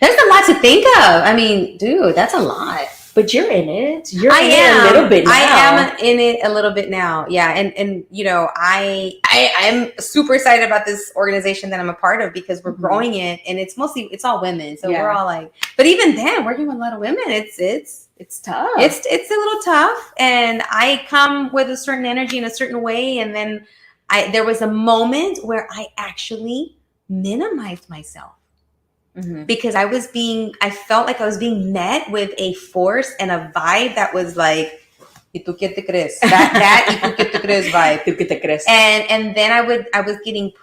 There's a lot to think of. I mean, dude, that's a lot. But you're in it. You're in it a little bit now. I am in it a little bit now. Yeah. And I'm super excited about this organization that I'm a part of because we're growing it, and it's all women. So we're all like, but even then working with a lot of women, it's tough. It's a little tough. And I come with a certain energy in a certain way. And then there was a moment where I actually minimized myself. Because I felt like I was being met with a force and a vibe that was like, ¿Y tú qué te crees? That ¿Y tú qué te crees vibe. ¿Tú qué te crees? And then I was getting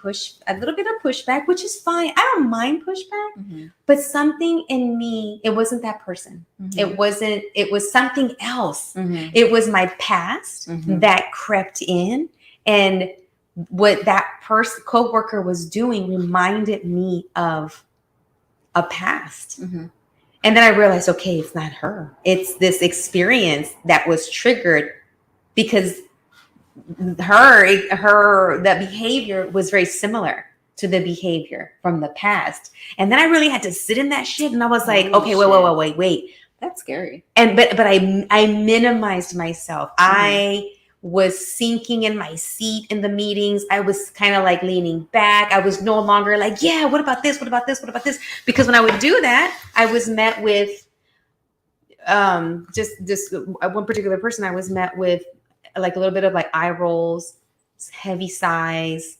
a little bit of pushback, which is fine. I don't mind pushback, but something in me, it wasn't that person. It was something else. It was my past that crept in, and what that coworker was doing reminded me of a past. And then I realized, okay, it's not her. It's this experience that was triggered because the behavior was very similar to the behavior from the past. And then I really had to sit in that shit. And I was like, okay, wait. That's scary. And, but I minimized myself. I was sinking in my seat in the meetings. I was kind of like leaning back. I was no longer like, yeah, what about this? What about this? What about this? Because when I would do that, I was met with just one particular person. I was met with like a little bit of like eye rolls, heavy sighs.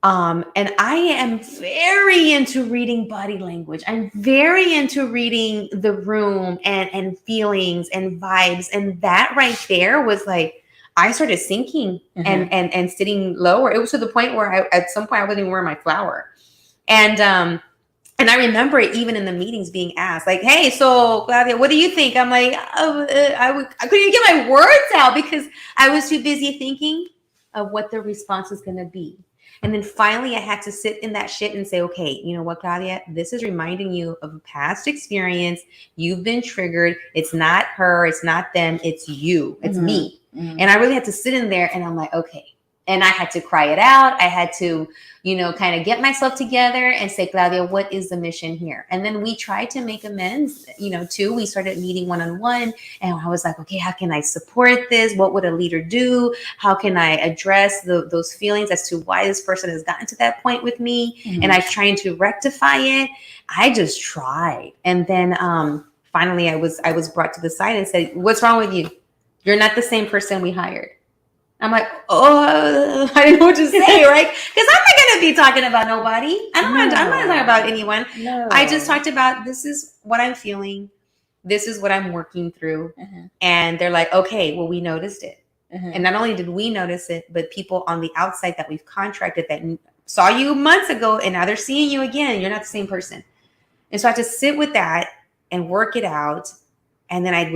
And I am very into reading body language. I'm very into reading the room and feelings and vibes. And that right there was like, I started sinking and sitting lower. It was to the point where at some point I wasn't even wearing my flower. And I remember it even in the meetings being asked like, hey, so Claudia, what do you think? I'm like, I couldn't even get my words out because I was too busy thinking of what the response was going to be. And then finally I had to sit in that shit and say, okay, you know what, Claudia, this is reminding you of a past experience. You've been triggered. It's not her. It's not them. It's you. It's me. And I really had to sit in there and I'm like, okay. I had to cry it out. I had to, kind of get myself together and say, Claudia, what is the mission here? And then we tried to make amends, too. We started meeting one-on-one, and I was like, okay, how can I support this? What would a leader do? How can I address those feelings as to why this person has gotten to that point with me? Mm-hmm. And I was trying to rectify it. I just tried. And then finally I was brought to the side and said, what's wrong with you? You're not the same person we hired. I'm like, oh, I didn't know what to say, right? Because I'm not going to be talking about nobody. I'm not talking about anyone. No. I just talked about, this is what I'm feeling. This is what I'm working through. Uh-huh. And they're like, okay, well, we noticed it. Uh-huh. And not only did we notice it, but people on the outside that we've contracted that saw you months ago, and now they're seeing you again. You're not the same person. And so I had to sit with that and work it out. And then I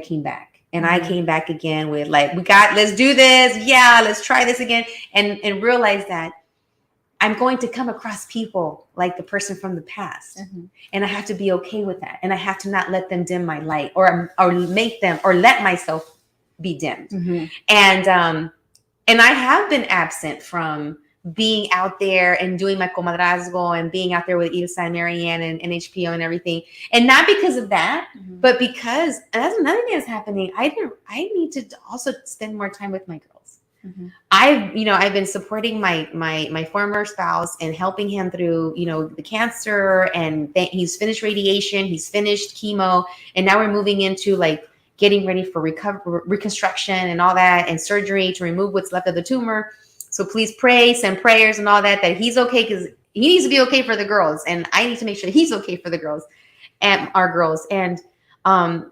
came back. And I came back again with like, let's do this. Yeah, let's try this again. And realize that I'm going to come across people like the person from the past. Mm-hmm. And I have to be okay with that. And I have to not let them dim my light or make them or let myself be dimmed. Mm-hmm. And I have been absent from being out there and doing my comadrazgo and being out there with Ilsa and Marianne and HPO and everything. And not because of that, but because, and that's another thing that's happening. I need to also spend more time with my girls. Mm-hmm. I've been supporting my former spouse and helping him through, the cancer, and he's finished radiation, he's finished chemo. And now we're moving into like getting ready for reconstruction and all that, and surgery to remove what's left of the tumor. So please pray, send prayers and all that he's okay, because he needs to be okay for the girls. And I need to make sure he's okay for the girls and our girls. And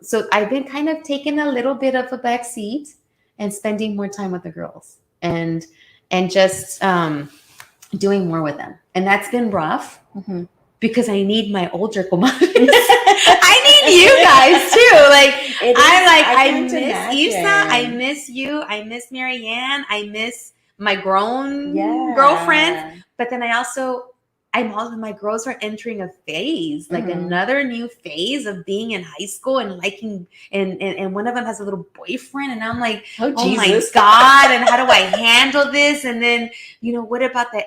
so I've been kind of taking a little bit of a back seat and spending more time with the girls and just doing more with them. And that's been rough because I need my older comadres. I need you guys too. Like, I miss Isa. I miss you. I miss Marianne. I miss my grown girlfriend, but then my girls are entering a phase, like another new phase of being in high school and liking, and one of them has a little boyfriend, and I'm like, oh my God, and how do I handle this? And then, what about the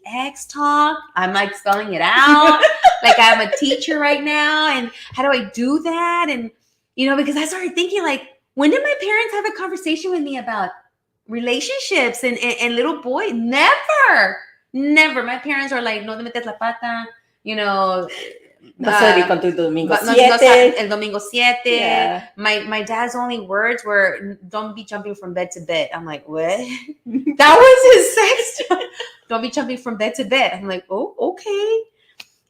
sex talk? I'm like spelling it out, like I'm a teacher right now, and how do I do that? And, because I started thinking, like, when did my parents have a conversation with me about relationships and little boys? Never. My parents are like, no te metes la pata, no salir con tu domingo 7. El domingo 7. Yeah. My dad's only words were, don't be jumping from bed to bed. I'm like, what? That was his sex talk. Don't be jumping from bed to bed. I'm like, oh, okay.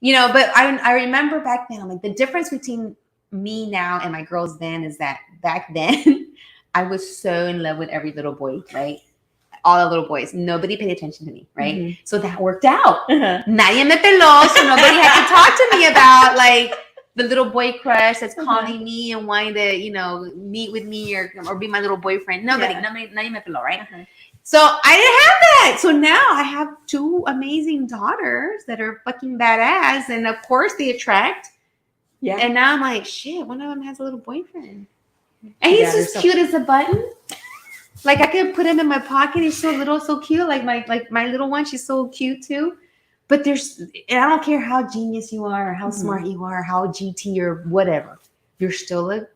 But I remember back then, I'm like, the difference between me now and my girls then is that back then I was so in love with every little boy, right? All the little boys. Nobody paid attention to me, right? Mm-hmm. So that worked out. Nadie me peló, so nobody had to talk to me about like the little boy crush that's calling me and wanting to, meet with me or be my little boyfriend. Nobody nadie me peló, right? So I didn't have that. So now I have 2 amazing daughters that are fucking badass, and of course they attract. Yeah. And now I'm like, shit, one of them has a little boyfriend. And he's just cute as a button. Like, I could put him in my pocket. He's so little, so cute. Like my little one, she's so cute too. But I don't care how genius you are, or how smart you are, or how GT or whatever. You're still a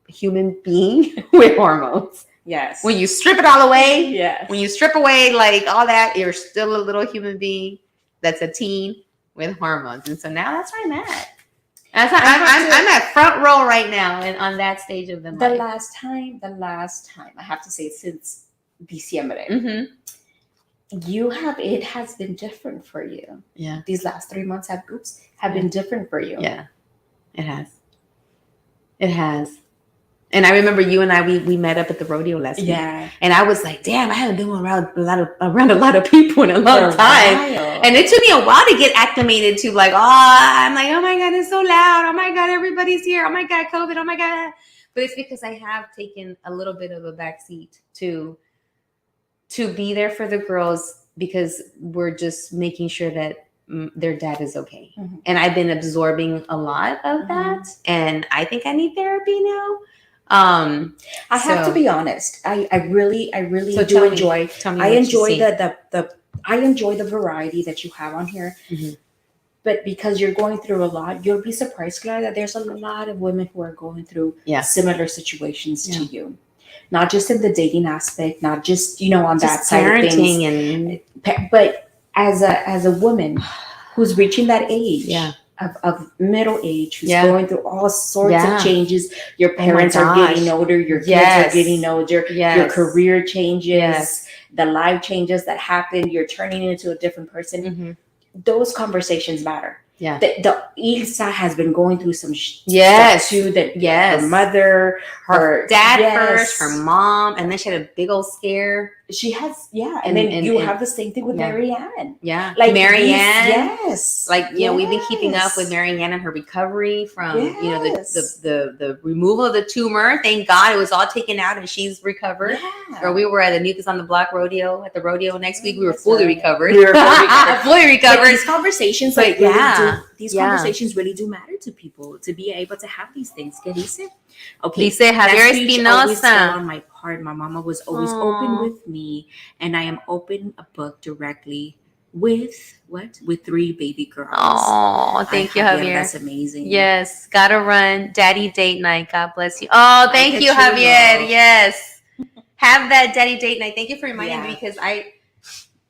human being with hormones. Yes. When you strip it all away, yes. When you strip away like all that, you're still a little human being that's a teen with hormones. And so now that's where I'm at. I'm at front row right now and on that stage of the life. The last time, I have to say, since Diciembre, it has been different for you. Yeah. These last 3 months have been different for you. Yeah, it has. And I remember you and I, we met up at the rodeo last week. Yeah. And I was like, damn, I haven't been around a lot of people in a long time. And it took me a while to get acclimated to like, I'm like, oh my God, it's so loud. Oh my God, everybody's here. Oh my God, COVID. Oh my God. But it's because I have taken a little bit of a backseat to be there for the girls, because we're just making sure that their dad is okay. And I've been absorbing a lot of that. And I think I need therapy now. I have to be honest. I really So do enjoy. Tell me I what enjoy you see. I enjoy the variety that you have on here. Mhm. But because you're going through a lot, you'll be surprised, Clara, that there's a lot of women who are going through similar situations to you. Not just in the dating aspect, not just, on Just that side of things. But as a woman who's reaching that age of middle age, who's going through all sorts of changes. Your parents are getting older, your kids are getting older, your career changes, the life changes that happen, you're turning into a different person. Mm-hmm. Those conversations matter. Yeah. The Ilsa has been going through some stuff too. That her mother, her dad first, her mom, and then she had a big old scare. She has, and then you have the same thing with Marianne. Yeah, like Marianne. Like we've been keeping up with Marianne and her recovery from the removal of the tumor. Thank God it was all taken out and she's recovered. Or we were at the New Kids on the Block rodeo at the rodeo next week. We were fully recovered. We were fully recovered. These conversations, these conversations really do matter to people, to be able to have these things. ¿Qué dice? Okay, dice Javier Espinosa. On my part, my mama was always open with me, and I am open a book directly with 3 baby girls. Oh, thank you, Javier. That's amazing. Yes, gotta run. Daddy date night. God bless you. Oh, thank you, Javier. Yes, have that daddy date night. Thank you for reminding me because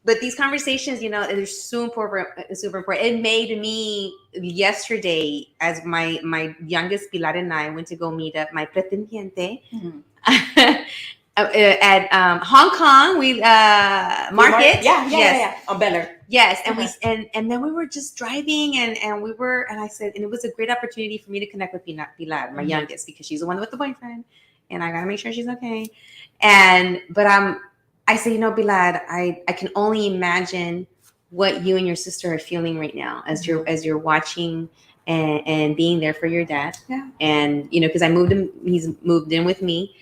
But these conversations, they're super important. It made me yesterday, as my youngest Pilar and I went to go meet up my pretendiente at Hong Kong. We market, on Beller. Yes, and and then we were just driving, and I said, and it was a great opportunity for me to connect with Pilar, my youngest, because she's the one with the boyfriend, and I gotta make sure she's okay. But I say, Pilar, I can only imagine what you and your sister are feeling right now as you're watching and being there for your dad. Yeah. And because he's moved in with me,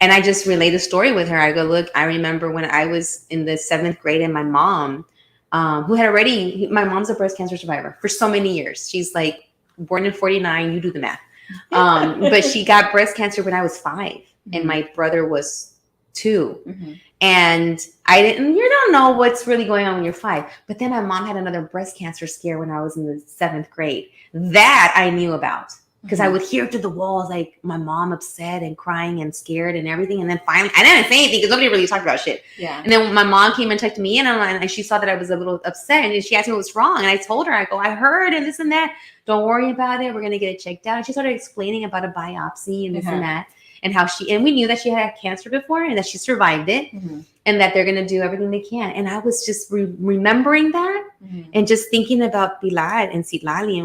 and I just relayed the story with her. I go, look, I remember when I was in the 7th grade, and my mom, my mom's a breast cancer survivor for so many years. She's like born in 49. You do the math. But she got breast cancer when I was 5, and my brother was 2. And you don't know what's really going on when you're 5. But then my mom had another breast cancer scare when I was in the 7th grade. That I knew about because I would hear through the walls, like my mom upset and crying and scared and everything. And then finally, I didn't say anything because nobody really talked about shit. Yeah. And then my mom came and talked to me and she saw that I was a little upset, and she asked me what was wrong. And I told her, I go, I heard and this and that. Don't worry about it. We're going to get it checked out. And she started explaining about a biopsy and this and that. And how and we knew that she had cancer before and that she survived it and that they're going to do everything they can. And I was just remembering that and just thinking about Pilar and Citlali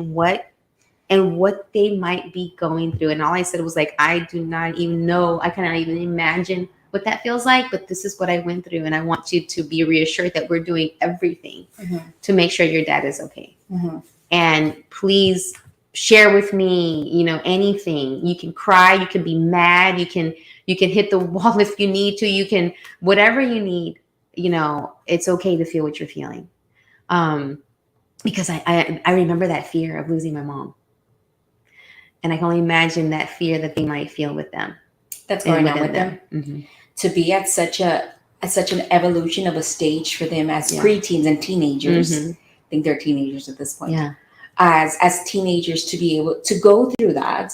and what they might be going through. And all I said was like, I do not even know. I cannot even imagine what that feels like, but this is what I went through. And I want you to be reassured that we're doing everything to make sure your dad is okay. And please share with me, anything. You can cry, you can be mad, you can hit the wall if you need to, you can, whatever you need, it's okay to feel what you're feeling. Because I remember that fear of losing my mom. And I can only imagine that fear that they might feel with them. That's going on with them. To be at such an evolution of a stage for them as preteens and teenagers. I think they're teenagers at this point. Yeah. As teenagers, to be able to go through that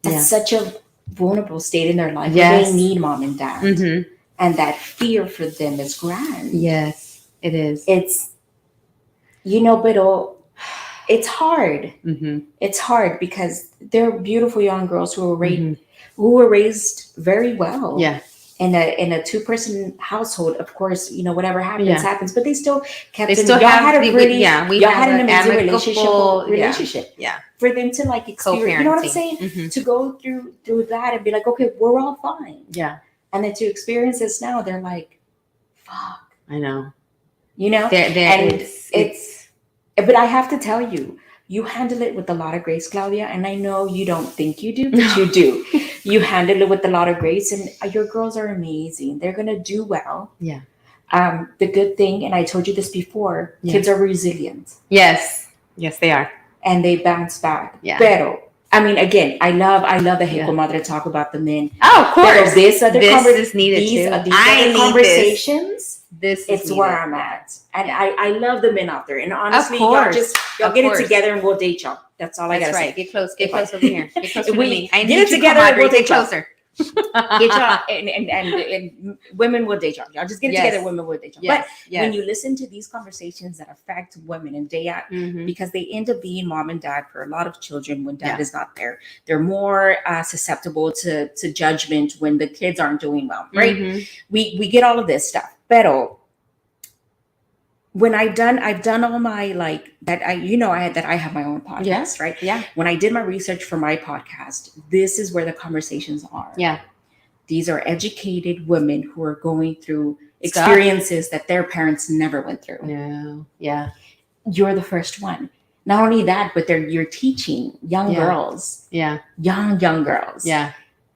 at such a vulnerable state in their life where they need mom and dad. And that fear for them is grand. Yes, it is. It's, but it's hard. It's hard because they're beautiful young girls who were raised very well. Yeah. In a 2-person household, of course, whatever happens, but they still kept they still had an amazing relationship. Yeah. For them to like experience, you know what I'm saying? To go through that and be like, okay, we're all fine. Yeah. And then to experience this now, they're like, fuck. I know. But I have to tell you, you handle it with a lot of grace, Claudia. And I know you don't think you do, but you do. You handle it with a lot of grace, and your girls are amazing. They're going to do well. Yeah. The good thing, and I told you this before, kids are resilient. Yes. Yes, they are. And they bounce back. Yeah. Pero I mean, again, I love the Hey Comadre talk about the men. Oh, of course. But this is needed too. These other conversations. This it's where I'm at, and I love the men out there. And honestly, y'all get it together and we'll date y'all. That's all I gotta say. Get close over here. Get closer to me. I get it together and we'll date closer. Get y'all and women will date y'all. Y'all just get it together. Women will date y'all. But when you listen to these conversations that affect women and day out, because they end up being mom and dad for a lot of children when dad is not there, they're more susceptible to judgment when the kids aren't doing well. Right? We get all of this stuff, but when I've done all my I have my own podcast, right? Yeah. When I did my research for my podcast, this is where the conversations are. Yeah. These are educated women who are going through experiences that their parents never went through. No. Yeah. You're the first one. Not only that, but you're teaching young girls. Yeah. Young girls. Yeah.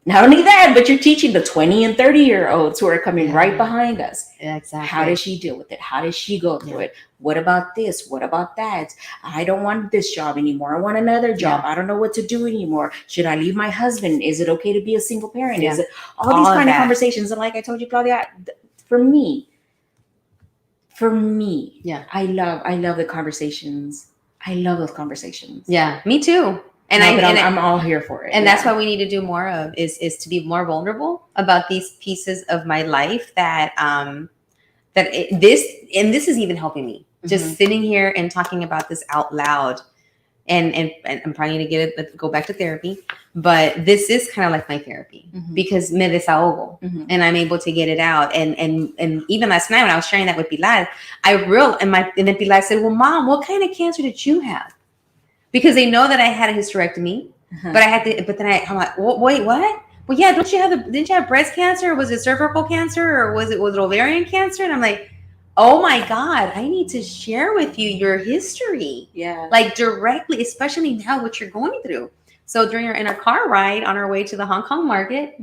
Not only that, but you're teaching the 20 and 30-year-olds who are coming right behind us. Yeah, exactly. How does she deal with it? How does she go through it? What about this? What about that? I don't want this job anymore. I want another job. I don't know what to do anymore. Should I leave my husband? Is it okay to be a single parent? Is it all these kind of conversations? And like I told you, Claudia, for me, I love the conversations. I love those conversations. Yeah, me too. And I'm all here for it. And that's what we need to do more of is to be more vulnerable about these pieces of my life this is even helping me. Just sitting here and talking about this out loud. And I'm trying to go back to therapy, but this is kind of like my therapy because me desahogo and I'm able to get it out. And even last night when I was sharing that with Pilar, and then Pilar said, "Well, Mom, what kind of cancer did you have?" Because they know that I had a hysterectomy, but I'm like, wait, what? Well, yeah, didn't you have breast cancer? Or was it cervical cancer? Or was it ovarian cancer? And I'm like, oh my God, I need to share with you your history. Yeah. Like directly, especially now what you're going through. So in our car ride on our way to the Hong Kong market,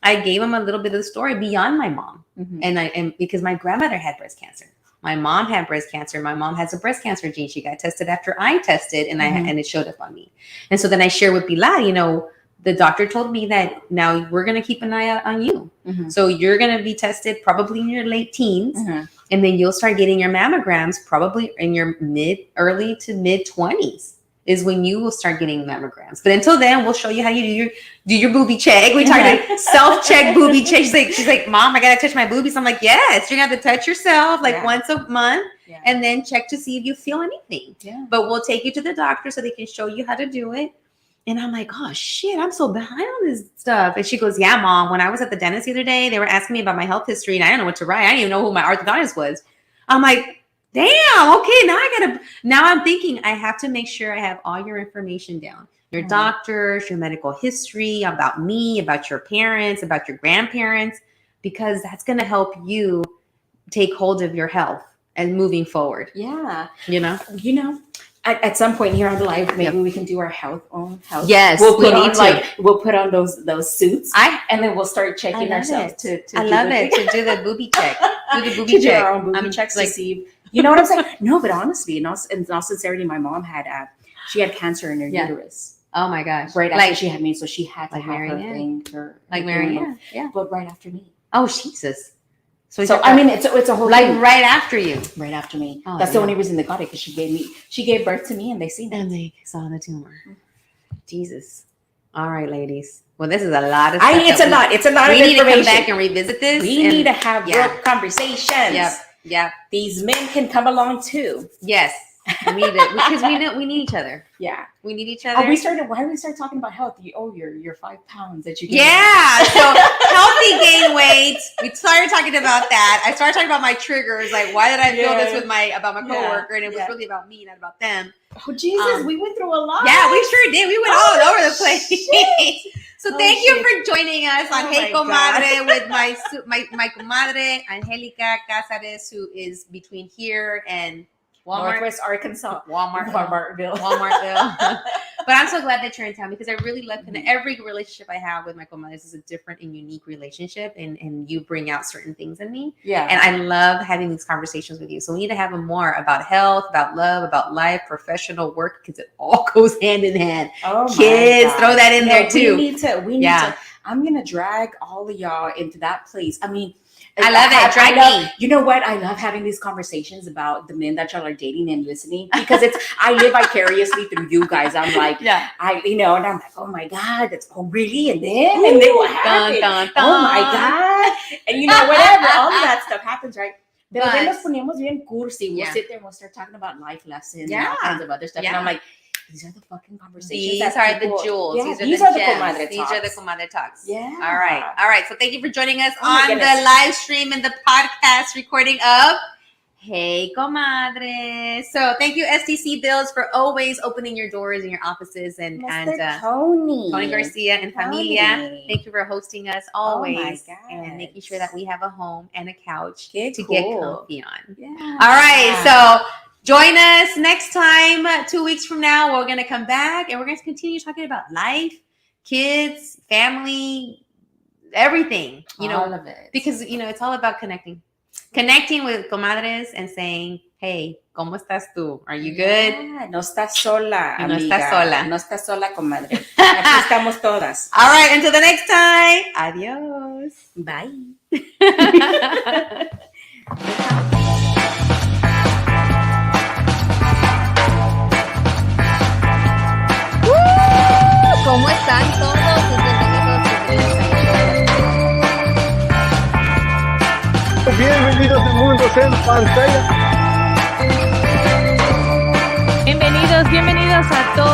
I gave him a little bit of the story beyond my mom. And because my grandmother had breast cancer. My mom had breast cancer. My mom has a breast cancer gene. She got tested after I tested, and and it showed up on me. And so then I share with Pilar, the doctor told me that now we're going to keep an eye out on you. So you're going to be tested probably in your late teens, and then you'll start getting your mammograms probably in your early to mid 20s. Is when you will start getting mammograms. But until then, we'll show you how you do your booby check. We talk about self-check booby check. She's like, Mom, I gotta touch my boobies. I'm like, yes, you're gonna have to touch yourself once a month and then check to see if you feel anything. Yeah. But we'll take you to the doctor so they can show you how to do it. And I'm like, oh shit, I'm so behind on this stuff. And she goes, yeah, Mom, when I was at the dentist the other day, they were asking me about my health history and I didn't know what to write. I didn't even know who my orthodontist was. I'm like, damn, okay, now I'm thinking I have to make sure I have all your information down. Your doctors, your medical history, about me, about your parents, about your grandparents, because that's going to help you take hold of your health and moving forward. Yeah. At some point here on life, maybe we can do our own health. Yes, we'll put on those suits, and then we'll start checking ourselves to do the booby check. Do the booby check. Do our own booby checks to see. You know what I'm saying? No, but honestly, in all sincerity, my mom she had cancer in her uterus. Oh my gosh! Right after she had me, so she had to have her thing. Marianne, but right after me. Oh Jesus! So I mean, it's a whole thing. Right after you. Right after me. Oh, that's the only reason they got it, because she gave birth to me, and they seen it. And they saw the tumor. Jesus. All right, ladies. Well, this is a lot of stuff. It's a lot. It's a lot of information. We need need to come back and revisit this. We need to have real conversations. Yep. These men can come along too. Yes. We need it because we need each other. Yeah. We need each other. Why did we start talking about health? Your 5 pounds that you gained. Yeah. So healthy gain weight. We started talking about that. I started talking about my triggers. Like, why did I feel this about my coworker? And it was really about me, not about them. Oh Jesus, we went through a lot. Yeah, we sure did. We went all over the place. So thank you for joining us on Hey Comadre with my comadre Angelica Cázares, who is between here and Northwest Arkansas. Walmartville. But I'm so glad that you're in town because I really love every relationship I have with my comadres is a different and unique relationship, and you bring out certain things in me. Yeah. And I love having these conversations with you. So we need to have them more about health, about love, about life, professional work, because it all goes hand in hand. Oh, kids, throw that in there too. We need to. I'm gonna drag all of y'all into that place. I mean, I love it. Drag me. You know what? I love having these conversations about the men that y'all are dating and listening because I live vicariously through you guys. I'm like, and I'm like, oh my God, really? And then what happened? Oh my God. And whatever, all of that stuff happens, right? Pero then nos ponemos bien cursi. We'll sit there and we'll start talking about life lessons and all kinds of other stuff. And I'm like, these are the fucking conversations. These are the jewels. Yeah, these are the comadre talks. These are the comadre talks. Yeah. All right. So thank you for joining us on the live stream and the podcast recording of Hey Comadre. So thank you, STC Bills, for always opening your doors and your offices and Tony Garcia and Familia. Thank you for hosting us always and making sure that we have a home and a couch to get comfy on. Yeah. All right. So join us next time, 2 weeks from now. We're going to come back and we're going to continue talking about life, kids, family, everything. All of it. Because, it's all about connecting with comadres and saying, hey, ¿cómo estás tú? Are you good? Yeah, no estás sola, amiga. No estás sola. No estás sola, comadre. Aquí estamos todas. All right. Until the next time. Adios. Bye. ¿Cómo están todos? Bienvenidos a Mundos en Pantalla. Bienvenidos a todos.